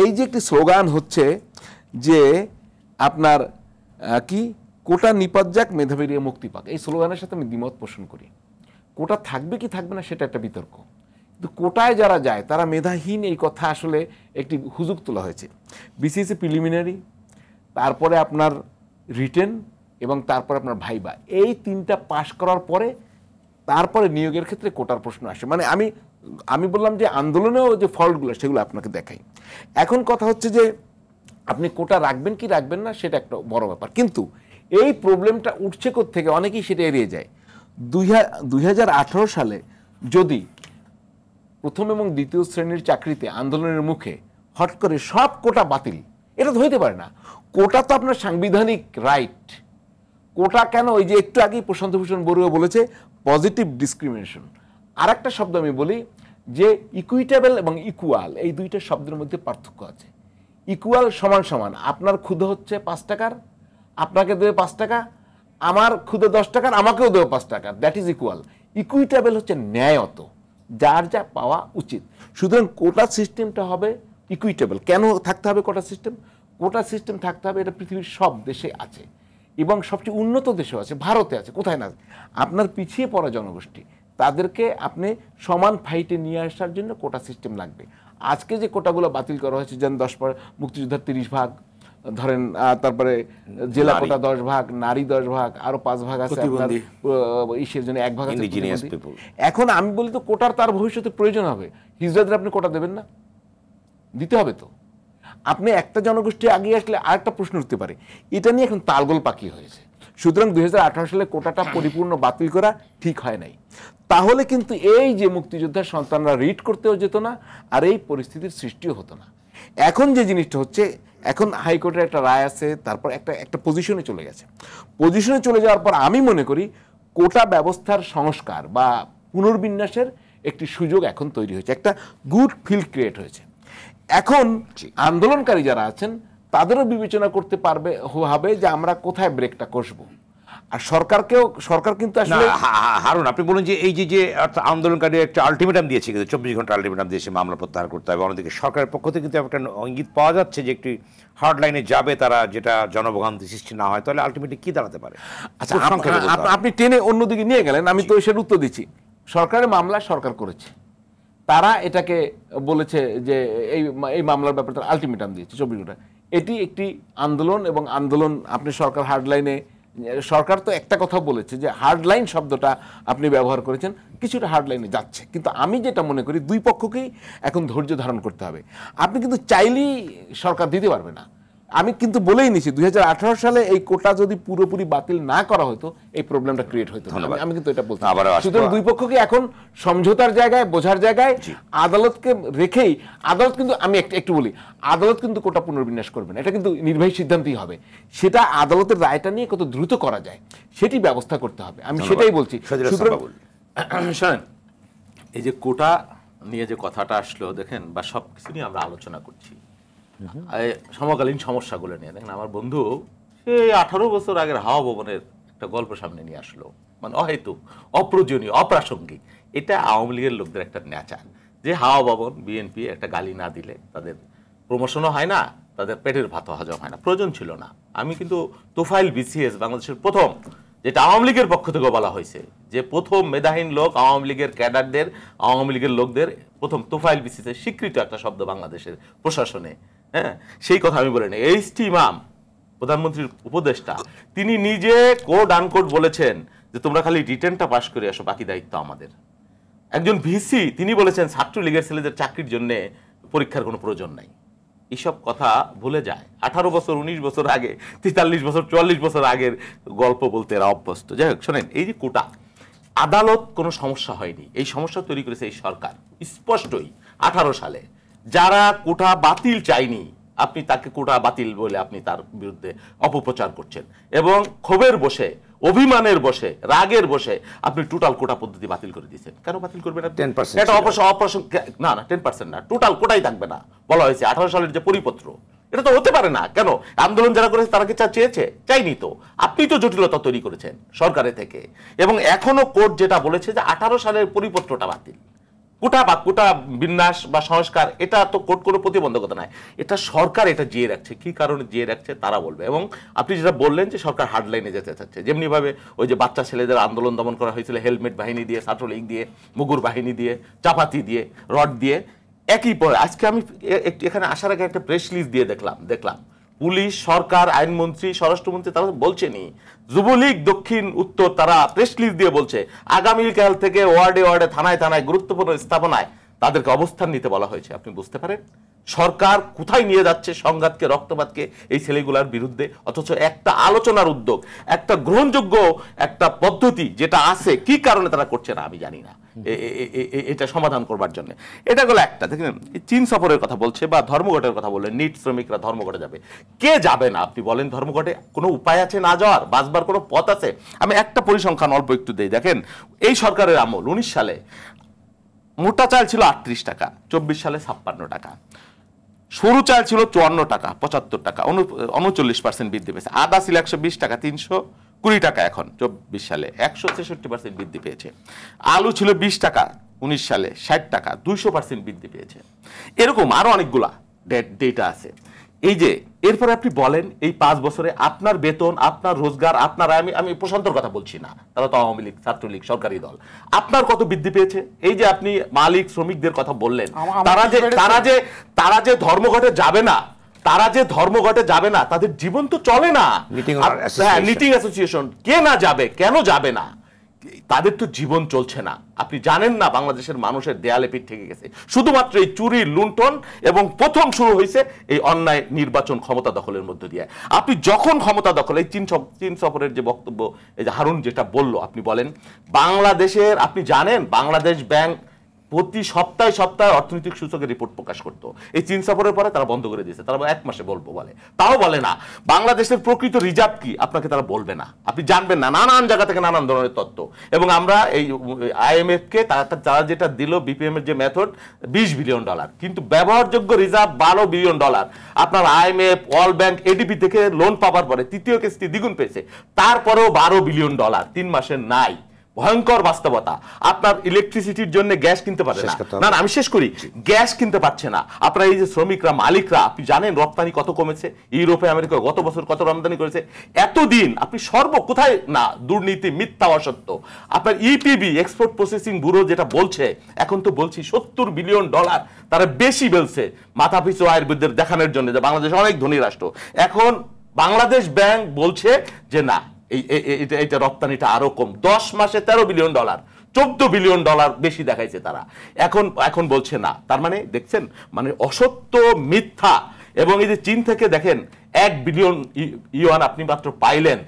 এই যে একটি স্লোগান হচ্ছে যে আপনার কি কোটা নিপাত যাক, মেধাবীরা মুক্তি পাক, এই স্লোগানের সাথে আমি দ্বিমত পোষণ করি। কোটা থাকবে কি থাকবে না সেটা একটা বিতর্ক, কিন্তু কোটায় যারা যায় তারা মেধাহীন, এই কথা আসলে একটি হুজুগ তোলা হয়েছে। বিসিএসসি প্রিলিমিনারি, তারপরে আপনার রিটেন এবং তারপরে আপনার ভাইবা, এই 3টা পাশ করার পরে তারপরে নিয়োগের ক্ষেত্রে কোটার প্রশ্ন আসে। মানে আমি বললাম যে আন্দোলনেও যে ফল্টগুলো সেগুলো আপনাকে দেখাই। এখন কথা হচ্ছে যে আপনি কোটা রাখবেন কি রাখবেন না সেটা একটা বড় ব্যাপার, কিন্তু এই প্রবলেমটা উঠছে থেকে অনেকেই সেটা এড়িয়ে যায়। 2018 সালে যদি প্রথম এবং দ্বিতীয় শ্রেণীর চাকরিতে আন্দোলনের মুখে হট করে সব কোটা বাতিল, এটা তো হইতে পারে না। কোটা তো আপনার সাংবিধানিক রাইট। কোটা কেন, ওই যে একটু আগেই প্রশান্ত ভূষণ বড়ুয়া বলেছে পজিটিভ ডিসক্রিমিনেশন। আর একটা শব্দ আমি বলি যে ইকুইটেবল এবং ইকুয়াল, এই দুইটা শব্দের মধ্যে পার্থক্য আছে। ইকুয়াল সমান সমান, আপনার ক্ষুধা হচ্ছে 5 টাকার, আপনাকে দেবে 5 টাকা, আমার ক্ষুধা 10 টাকার, আমাকেও দেবে 5 টাকার, দ্যাট ইজ ইকুয়াল। ইকুইটেবল হচ্ছে ন্যায়ত, যার যা পাওয়া উচিত। সুতরাং কোটা সিস্টেমটা হবে ইকুইটেবল। কেন থাকতে হবে কোটা সিস্টেম? কোটা সিস্টেম থাকতে হবে, এটা পৃথিবীর সব দেশে আছে এবং সবচেয়ে উন্নত দেশেও আছে, ভারতে আছে, কোথায় না। আপনার পিছিয়ে পড়া জনগোষ্ঠী, তাদেরকে আপনি সমান ফাইটে নিয়ে আসার জন্য কোটা সিস্টেম লাগবে। আজকে যে কোটাগুলো বাতিল করা হয়েছে, যেন 10 মুক্তিযোদ্ধার 30 ভাগ ধরেন, তারপরে জেলা কোটা 10 ভাগ, নারী 10 ভাগ, আরো 5 ভাগ আছে আপনার ইসের জন্য 1 ভাগ আছে। এখন আমি বলি তো কোটার তার ভবিষ্যতে প্রয়োজন হবে, হিজড়াদের আপনি কোটা দেবেন না? দিতে হবে তো। আপনি একটা জনগোষ্ঠী আগিয়ে আসলে আরেকটা প্রশ্ন উঠতে পারে, এটা নিয়ে এখন তালগোল পাকিয়ে হয়েছে। সুতরাং 2018 সালে কোটাটা পরিপূর্ণ বাতিল করা ঠিক হয় নাই। তাহলে কিন্তু এই যে মুক্তিযোদ্ধার সন্তানরা রিড করতেও যেত না, আর এই পরিস্থিতির সৃষ্টিও হতো না। এখন যে জিনিসটা হচ্ছে, এখন হাইকোর্টের একটা রায় আছে, তারপর একটা পজিশনে চলে গেছে। পজিশনে চলে যাওয়ার পর আমি মনে করি কোটা ব্যবস্থার সংস্কার বা পুনর্বিন্যাসের একটি সুযোগ এখন তৈরি হয়েছে, একটা গুড ফিল্ড ক্রিয়েট হয়েছে। এখন আন্দোলনকারী যারা আছেন তাদেরও বিবেচনা করতে হবে যে আমরা কোথায় ব্রেকটা কষবো। আর সরকার কিন্তু আসলে হারুন, আপনি বলুন যে এই যে আন্দোলনকারী একটা আলটিমেটাম দিয়েছে, কিন্তু 24 ঘন্টা আলটিমেটাম দিয়েছে, মামলা প্রত্যাহার করতে হবে। অন্যদিকে সরকারের পক্ষ থেকে কিন্তু একটা ইঙ্গিত পাওয়া যাচ্ছে যে একটি হার্ড লাইনে যাবে তারা, যেটা জনভোগান্তি সৃষ্টি না হয়। তাহলে আলটিমেটলি কি দাঁড়াতে পারে? আচ্ছা, আপনি টেনে অন্যদিকে নিয়ে গেলেন, আমি তো এসের উত্তর দিচ্ছি। সরকারের মামলা সরকার করেছে, তারা এটাকে বলেছে যে এই মামলার ব্যাপারে তারা আলটিমেটাম দিয়েছে 24 ঘন্টা। এটি একটি আন্দোলন, এবং আন্দোলন আপনি সরকার হার্ডলাইনে, সরকার তো একটা কথা বলেছে যে হার্ডলাইন শব্দটা আপনি ব্যবহার করেছেন, কিছুটা হার্ডলাইনে যাচ্ছে। কিন্তু আমি যেটা মনে করি দুই পক্ষকেই এখন ধৈর্য ধারণ করতে হবে। আপনি কিন্তু চাইলেই সরকার দিতে পারবে না। আমি কিন্তু বলেই নিছি 2018 সালে এই কোটা যদি পুরোপুরি বাতিল না করা হতো এই প্রবলেমটা ক্রিয়েট হতো। আমি কিন্তু এটা বলছি। সুতরাং দুই পক্ষকে এখন সমঝোতার জায়গায়, বোঝার জায়গায় আদালতকে রেখেই, আদালত কিন্তু, আমি একটু বলি, আদালত কিন্তু কোটা পুনর্বিন্যাস করবে না, এটা কিন্তু নির্বাহী সিদ্ধান্তই হবে। সেটা আদালতের রায়টা নিয়ে কত দ্রুত করা যায় সেটি ব্যবস্থা করতে হবে, আমি সেটাই বলছি। শোনেন, এই যে কোটা নিয়ে যে কথাটা আসলো, দেখেন, বা সব কিছু নিয়ে আমরা আলোচনা করছি, সমকালীন সমস্যাগুলো নিয়ে। দেখেন, আমার বন্ধু সে 18 বছর আগের হাওয়া ভবনের একটা গল্প সামনে নিয়ে আসলো, মানে অহেতুক, অপ্রয়োজনীয়, অপ্রাসঙ্গিক। এটা আওয়ামী লীগের লোকদের একটা নেচার, যে হাওয়া ভবন বিএনপি একটা গালি না দিলে তাদের প্রমোশনও হয় না, তাদের পেটের ভাতও হজম হয় না, প্রয়োজন ছিল না। আমি কিন্তু তোফাইল বিসিএস বাংলাদেশের প্রথম, যেটা আওয়ামী লীগের পক্ষ থেকে বলা হয়েছে, যে প্রথম মেধাহীন লোক আওয়ামী লীগের ক্যাডারদের, আওয়ামী লীগের লোকদের প্রথম তোফাইল বিসিএস স্বীকৃত একটা শব্দ বাংলাদেশের প্রশাসনে, হ্যাঁ, সেই কথা আমি বলি না। এইচ.টি. ইমাম, প্রধানমন্ত্রীর উপদেষ্টা, তিনি নিজে কোড আনকোড বলেছেন যে তোমরা খালি রিটেনটা পাস করে আসো, বাকি দায়িত্ব আমাদের। একজন ভিসি তিনি বলেছেন ছাত্রলীগের ছেলেদের চাকরির জন্য পরীক্ষার কোনো প্রয়োজন নাই। এইসব কথা ভুলে যায়। 18 বছর 19 বছর আগে, 43 বছর 44 বছর আগের গল্প বলতে এরা অভ্যস্ত। যাই হোক, শোনেন, এই যে কোটা, আদালত কোনো সমস্যা হয়নি, এই সমস্যা তৈরি করেছে এই সরকার স্পষ্টই। 18 সালে যারা কোটা বাতিল চায়নি, আপনি তাকে কোটা বাতিল বলে আপনি তার বিরুদ্ধে অপপ্রচার করছেন, এবং ক্ষোভের বসে, অভিমানের বসে, রাগের বসে আপনি টোটাল কোটা পদ্ধতি বাতিল করে দিয়েছেন। কেন বাতিল করবেন? 10% এটা না, 10% না, টোটাল কোটাই থাকবে না বলা হয়েছে। 18 সালের যে পরিপত্র, এটা তো হতে পারে না। কেন? আন্দোলন যারা করেছে তারা কি চেয়েছে? চাইনি তো। আপনি তো জটিলতা তৈরি করেছেন সরকারের থেকে, এবং এখনো কোর্ট যেটা বলেছে যে 18 সালের পরিপত্রটা বাতিল। কোটা বা কোটা বিন্যাস বা সংস্কার, এটা তো কোর্ট কোনো প্রতিবন্ধকতা নাই, এটা সরকার এটা জিয়ে রাখছে। কি কারণে জিয়ে রাখছে তারা বলবে। এবং আপনি যেটা বললেন যে সরকার হার্ডলাইনে যেতে চাচ্ছে, যেমনিভাবে ওই যে বাচ্চা ছেলেদের আন্দোলন দমন করা হয়েছিল হেলমেট বাহিনী দিয়ে, ছাত্রলীগ দিয়ে, মুগুর বাহিনী দিয়ে, চাপাতি দিয়ে, রড দিয়ে, একই পরে আজকে আমি এখানে আসার আগে একটা প্রেস রিলিজ দিয়ে দেখলাম পুলিশ, সরকার, আইনমন্ত্রী, স্বরাষ্ট্রমন্ত্রী তারা বলছেনই, যুবলীগ দক্ষিণ উত্তর তারা প্রেস রিলিজ দিয়ে বলছে আগামীকাল থেকে ওয়ার্ডে ওয়ার্ডে, থানায় থানায়, গুরুত্বপূর্ণ স্থাপনায় তাদেরকে অবস্থান নিতে বলা হয়েছে। আপনি বুঝতে পারেন সরকার কোথায় নিয়ে যাচ্ছে সংঘাতকে, রক্তপাতকে এই ছেলেগুলার বিরুদ্ধে। অথচ একটা আলোচনার উদ্যোগ, একটা গ্রহণযোগ্য একটা পদ্ধতি যেটা আছে, কি কারণে তারা করছে না আমি জানি না এটা সমাধান করবার জন্য। এটা হলো একটা। দেখেন, চীন সফরের কথা বলছে বা ধর্মঘটের কথা বললেন, নিট শ্রমিকরা ধর্মঘটে যাবে। কে যাবে না আপনি বলেন ধর্মঘটে? কোনো উপায় আছে না যাওয়ার? বাঁচবার কোনো পথ আছে? আমি একটা পরিসংখ্যান অল্প একটু দেই। দেখেন, এই সরকারের আমল 19 সালে মোটা চাল ছিল 38 টাকা, 24 সালে 56 টাকা। সরু চাল ছিল 54 টাকা, 75 টাকা, 39% বৃদ্ধি পেয়েছে। আদা ছিল 120 টাকা, 320 টাকা এখন 24 সালে, 166% বৃদ্ধি পেয়েছে। আলু ছিল 20 টাকা 19 সালে, 60 টাকা, 200% বৃদ্ধি পেয়েছে। এরকম আরো অনেকগুলা ডেটা আছে। এই যে এরপরে আপনি বলেন এই 5 বছরে আপনার বেতন, আপনার রোজগার, আপনার, আমি প্রশান্তর কথা বলছি না, তারা তো আওয়ামী লীগ, ছাত্রলীগ, সরকারি দল, আপনার কত বৃদ্ধি পেয়েছে? এই যে আপনি মালিক শ্রমিকদের কথা বললেন, তারা যে ধর্মঘটে যাবে না, তাদের জীবন তো চলে না। নিটিং অ্যাসোসিয়েশন কে না যাবে? কেন যাবে না? তাদের তো জীবন চলছে না। আপনি জানেন না বাংলাদেশের মানুষের দেয়ালে পিঠ থেকে গেছে শুধুমাত্র এই চুরি, লুণ্ঠন, এবং প্রথম শুরু হয়েছে এই অন্যায় নির্বাচন ক্ষমতা দখলের মধ্য দিয়ে। আপনি যখন ক্ষমতা দখল, এই চীন সফরের যে বক্তব্য, এই যে হারুন যেটা বলল, আপনি বলেন বাংলাদেশের, আপনি জানেন বাংলাদেশ ব্যাংক প্রতি সপ্তাহে অর্থনৈতিক সূচকের রিপোর্ট প্রকাশ করতো। এই চীন সফরের পরে তারা বন্ধ করে দিয়েছে। তারা 1 মাসে বলবো বলে, তাও বলে না। বাংলাদেশের প্রকৃত রিজার্ভ কি আপনাকে তারা বলবে না, আপনি জানবেন না। নানান জায়গা থেকে নানান ধরনের তথ্য। এবং আমরা এই IMF কে তারা যেটা দিল, BPM এর যে মেথড, $20 বিলিয়ন, কিন্তু ব্যবহারযোগ্য রিজার্ভ $12 বিলিয়ন। আপনার IMF, ওয়ার্ল্ড ব্যাংক, ADB থেকে লোন পাওয়ার পরে তৃতীয় কিস্তি দ্বিগুণ পেয়েছে, তারপরেও $12 বিলিয়ন 3 মাসে নাই। ভয়ঙ্কর বাস্তবতা। আপনার ইলেকট্রিসিটির জন্য গ্যাস কিনতে পারে না, আমি শেষ করি, গ্যাস কিনতে পারছে না। আপনার এই যে শ্রমিকরা, মালিকরা, আপনি জানেন রপ্তানি কত কমেছে ইউরোপে, আমেরিকা গত বছর কত রপ্তানি করেছে। এতদিন আপনি কোথায় না দুর্নীতি, মিথ্যা, অসত্য। আপনার EPB, এক্সপোর্ট প্রসেসিং ব্যুরো যেটা বলছে, এখন তো বলছি $70 বিলিয়ন, তারা বেশি বলছে মাথাপিছু আয়ের বিরুদ্ধে দেখানোর জন্য যে বাংলাদেশ অনেক ধনী রাষ্ট্র। এখন বাংলাদেশ ব্যাংক বলছে যে না, এইটা রপ্তানিটা আরো কম। 10 মাসে $13 বিলিয়ন, $14 বিলিয়ন বেশি দেখাইছে তারা। এখন বলছে না। তার মানে দেখছেন, মানে অসত্য, মিথ্যা। এবং এই যে চীন থেকে দেখেন 1 বিলিয়ন ইউয়ান আপনি মাত্র পাইলেন,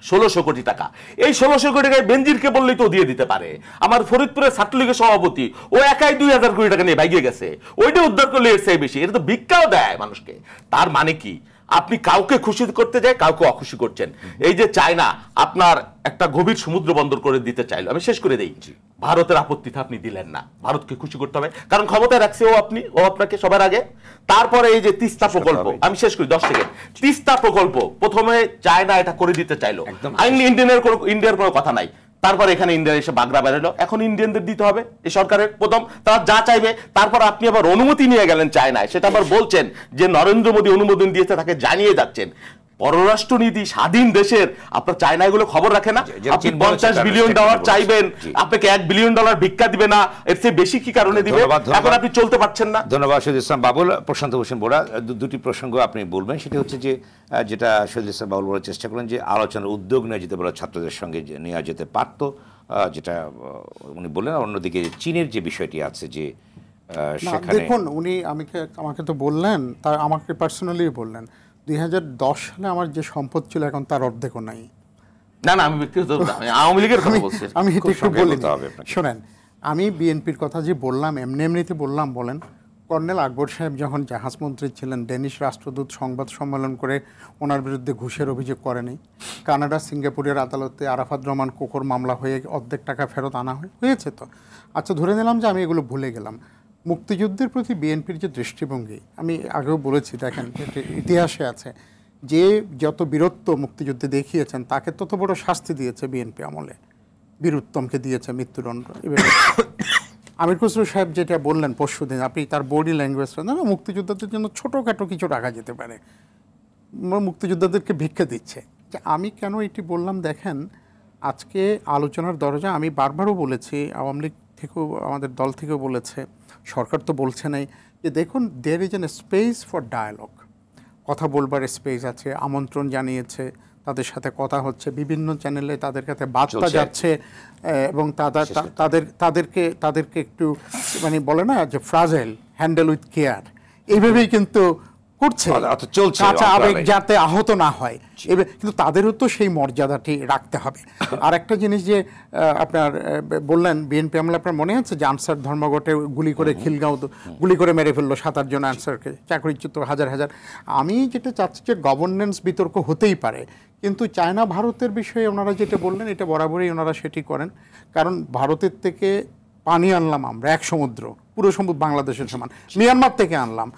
1600 কোটি টাকা। এই 1600 কোটি টাকায় বেনজিরকে বললেই তো দিয়ে দিতে পারে। আমার ফরিদপুরের ছাত্রলীগের সভাপতি, ও একাই 2000 কোটি টাকা নিয়ে ভাগিয়ে গেছে। ওইটা উদ্ধার করলে এর চেয়ে বেশি। এটা তো ভিক্ষাও দেয় মানুষকে। তার মানে কি, আপনি কাউকে খুশি করতে যায়, কাউকে অখুশি করছেন। এই যে চায়না আপনার একটা গভীর সমুদ্র বন্দর করে দিতে চাইলো, আমি শেষ করে দেই। ভারতের আপত্তিতে আপনি দিলেন না। ভারতকে খুশি করতে হবে, কারণ ক্ষমতায় রাখছে ও আপনাকে সবার আগে। তারপরে এই যে তিস্তা প্রকল্প, আমি শেষ করি 10 সেকেন্ড। তিস্তা প্রকল্প প্রথমে চায়না এটা করে দিতে চাইলো, ইন্ডিয়ার কোনো কথা নাই। তারপর এখানে ইন্ডিয়া এসে বাগড়া বেরোলো, এখন ইন্ডিয়ানদের দিতে হবে এই সরকারের প্রথম, তারা যা চাইবে। তারপর আপনি আবার অনুমতি নিয়ে গেলেন চায়নায়, সেটা আবার বলছেন যে নরেন্দ্র মোদী অনুমোদন দিয়েছে, তাকে জানিয়ে যাচ্ছেন। পররাষ্ট্রনীতি স্বাধীন দেশের, আপনার চায়না এগুলো খবর রাখে না? আপনি 50 বিলিয়ন ডলার চাইবেন, আপনাকে $1 বিলিয়ন ভিক্ষা দিবে না, এর চেয়ে বেশি কি কারণে দিবে? এখন আপনি চলতে পারছেন না। ধন্যবাদ শহীদুল ইসলাম বাবুল। প্রশান্ত ভূষণ বোরা, দুটি প্রসঙ্গ আপনি বলবেন, সেটি হচ্ছে যে যেটা শহীদুল ইসলাম বাবুল বলার চেষ্টা করেন যে আলোচনার উদ্যোগ নেওয়া যেতে পারে, ছাত্রদের সঙ্গে নেওয়া যেতে পারত, যেটা উনি বললেন। অন্যদিকে চীনের যে বিষয়টি আছে যে সেখানে দেখুন, উনি আমাকে তো বললেন, তার আমাকে পার্সোনালি বললেন 2010 সালে আমার যে সম্পদ ছিল এখন তার অর্ধেকও নাই। না না, আমি ব্যক্তিগত আওয়ামী লীগের কথা বলছি। আমি এটা একটু বলি, শোনেন, আমি বিএনপির কথা যে বললাম এমনিতে বললাম বলেন, কর্নেল আকবর সাহেব যখন জাহাজমন্ত্রী ছিলেন, ডেনিশ রাষ্ট্রদূত সংবাদ সম্মেলন করে ওনার বিরুদ্ধে ঘুষের অভিযোগ করেনি। কানাডা সিঙ্গাপুরের আদালতে আরাফাত রহমান কোকর মামলা হয়ে অর্ধেক টাকা ফেরত আনা হয়েছে। তো আচ্ছা, ধরে নিলাম যে আমি এগুলো ভুলে গেলাম। মুক্তিযুদ্ধের প্রতি বিএনপির যে দৃষ্টিভঙ্গি, আমি আগেও বলেছি, দেখেন ইতিহাসে আছে যে যত বীরত্ব মুক্তিযুদ্ধে দেখিয়েছেন তাকে তত বড় শাস্তি দিয়েছে বিএনপি আমলে। বীরুত্তমকে দিয়েছে মৃত্যুদণ্ড। আমির খসরু সাহেব যেটা বললেন পরশুদিন, আপনি তার বডি ল্যাঙ্গুয়েজ না, মুক্তিযোদ্ধাদের জন্য ছোটোখাটো কিছু রাখা যেতে পারে, মুক্তিযোদ্ধাদেরকে ভিক্ষা দিচ্ছে। যে আমি কেন এটি বললাম, দেখেন আজকে আলোচনার দরজা, আমি বারবারও বলেছি, আওয়ামী লীগ থেকেও আমাদের দল থেকেও বলেছে, সরকার তো বলছে নাই, যে দেখুন there is an space for dialogue, কথা বলবার স্পেস আছে, আমন্ত্রণ জানিয়েছে, তাদের সাথে কথা হচ্ছে, বিভিন্ন চ্যানেলে তাদের কাছে বার্তা যাচ্ছে, এবং তাদেরকে একটু মানে বলে না যে ফ্রাজাইল, হ্যান্ডেল উইথ কেয়ার, এইভাবেই কিন্তু করছে, কাঁচা আবেগ যাতে আহত না হয়। কিন্তু তাদেরও তো সেই মর্যাদাটি রাখতে হবে। আর একটা জিনিস যে আপনার বললেন বিএনপি আমলে, আপনার মনে আছে যে আনসার ধর্মঘটে গুলি করে খিলগাঁও গুলি করে মেরে ফেললো 7-8 জন আনসারকে, চাকরিচ্যুত হাজার হাজার। আমি যেটা চাচ্ছি যে গভর্নেন্স বিতর্ক হতেই পারে, কিন্তু চায়না ভারতের বিষয়ে ওনারা যেটা বললেন এটা বরাবরই ওনারা সেটি করেন। কারণ ভারতের থেকে পানি আনলাম আমরা, এক সমুদ্র, পুরো সমুদ্র বাংলাদেশের সমান, মিয়ানমার থেকে আনলাম,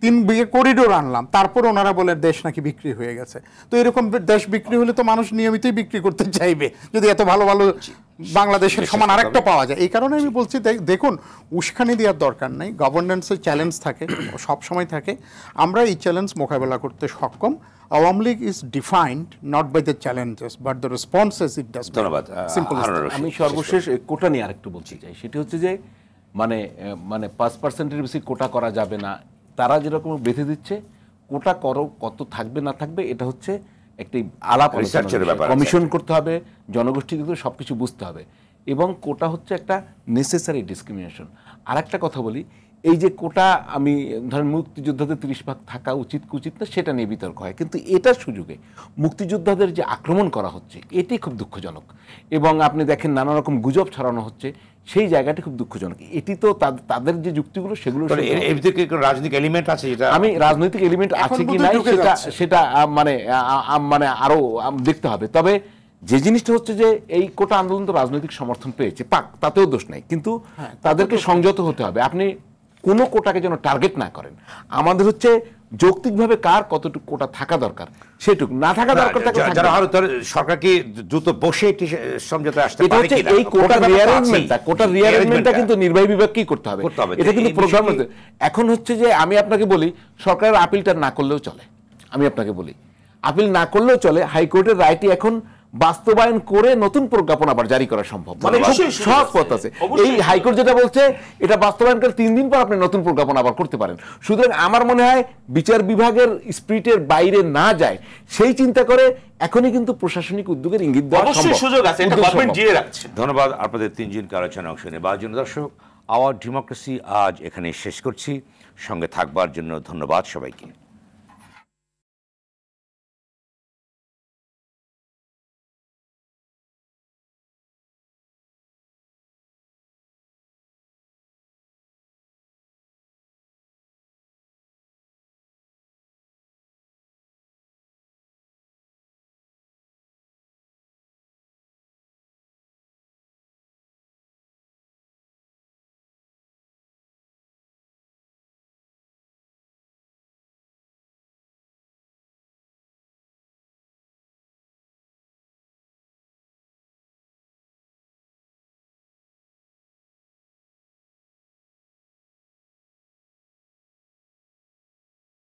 3 বিঘে করিডোর আনলাম, তারপর ওনারা বলে দেশ নাকি বিক্রি হয়ে গেছে। তো এরকম দেশ বিক্রি হলে তো মানুষ নিয়মিতই বিক্রি করতে চাইবে, যদি এত ভালো ভালো বাংলাদেশের সমান আরেকটা পাওয়া যায়। এই কারণে আমি বলছি, দেখুন উস্কানি দেওয়ার দরকার নেই, গভর্নেন্সের চ্যালেঞ্জ থাকে, সব সময় থাকে, আমরা এই চ্যালেঞ্জ মোকাবেলা করতে সক্ষম। Awami League is defined not by the challenges but the responses it does. ধন্যবাদ। আমি সর্বশেষ কোটা নিয়ে আরেকটু বলতে চাই, সেটি হচ্ছে যে মানে 5%-এর বেশি কোটা করা যাবে না, তারা যেরকম বেঁধে দিচ্ছে, কোটা করো কত থাকবে না থাকবে এটা হচ্ছে একটি আলাপ আলোচনা, কমিশন করতে হবে, জনগোষ্ঠীকে সবকিছু বুঝতে হবে, এবং কোটা হচ্ছে একটা নেসেসারি ডিসক্রিমিনেশন। আর একটা কথা বলি, এই যে কোটা, আমি ধরেন মুক্তিযোদ্ধাদের 30% থাকা উচিত কি উচিত না সেটা নিয়ে বিতর্ক হয়, কিন্তু এটার সুযোগে মুক্তিযোদ্ধাদের যে আক্রমণ করা হচ্ছে এটি খুব দুঃখজনক, এবং আপনি দেখেন নানা রকম গুজব ছড়ানো হচ্ছে, সেই জায়গাটি খুব দুঃখজনক। এটি তো তাদের যে যুক্তিগুলো সেগুলো, রাজনৈতিক এলিমেন্ট আছে, আমি রাজনৈতিক এলিমেন্ট আছে কি নাই সেটা মানে আরো দেখতে হবে। তবে যে জিনিসটা হচ্ছে যে এই কোটা আন্দোলন তো রাজনৈতিক সমর্থন পেয়েছে, পাক, তাতেও দোষ নাই, কিন্তু তাদেরকে সংযত হতে হবে। আপনি কোনো কোটাকে যেন টার্গেট না করেন। আমাদের হচ্ছে যৌক্তিকভাবে কার কতটুকু কোটা থাকা দরকার সেটুকু, না থাকা দরকার সরকার কি দ্রুত বসে একটি সমঝোতা আসতে পারে কি? এই কোটার রিঅ্যারেঞ্জমেন্টটা কিন্তু নির্বাহী বিভাগকেই করতে হবে, এটা কিন্তু প্রোগ্রাম। এখন হচ্ছে যে আমি আপনাকে বলি, সরকারের আপিলটা না করলেও চলে, আমি আপনাকে বলি আপিল না করলেও চলে, হাইকোর্টের রায়টি এখন বাস্তবায়ন করে নতুন প্রজ্ঞাপন আবার জারি করা সম্ভব, মানে সহজ পথ আছে। এই হাইকোর্ট যেটা বলছে এটা বাস্তবায়ন করে 3 দিন পর আপনি নতুন প্রজ্ঞাপন আবার করতে পারেন। সুতরাং আমার মনে হয় বিচার বিভাগের স্পিরিটের বাইরে না যায় সেই চিন্তা করে এখনই কিন্তু প্রশাসনিক উদ্যোগের ইঙ্গিত দেওয়া সম্ভব, সুযোগ আছে, এটা গভর্নমেন্ট জিয়ে রাখছে। ধন্যবাদ আপনাদের 3 জনকে আলোচনায় অংশ নেবার জন্য। দর্শক, আওয়ার ডেমোক্রেসি আজ এখানে শেষ করছি। সঙ্গে থাকবার জন্য ধন্যবাদ সবাইকে।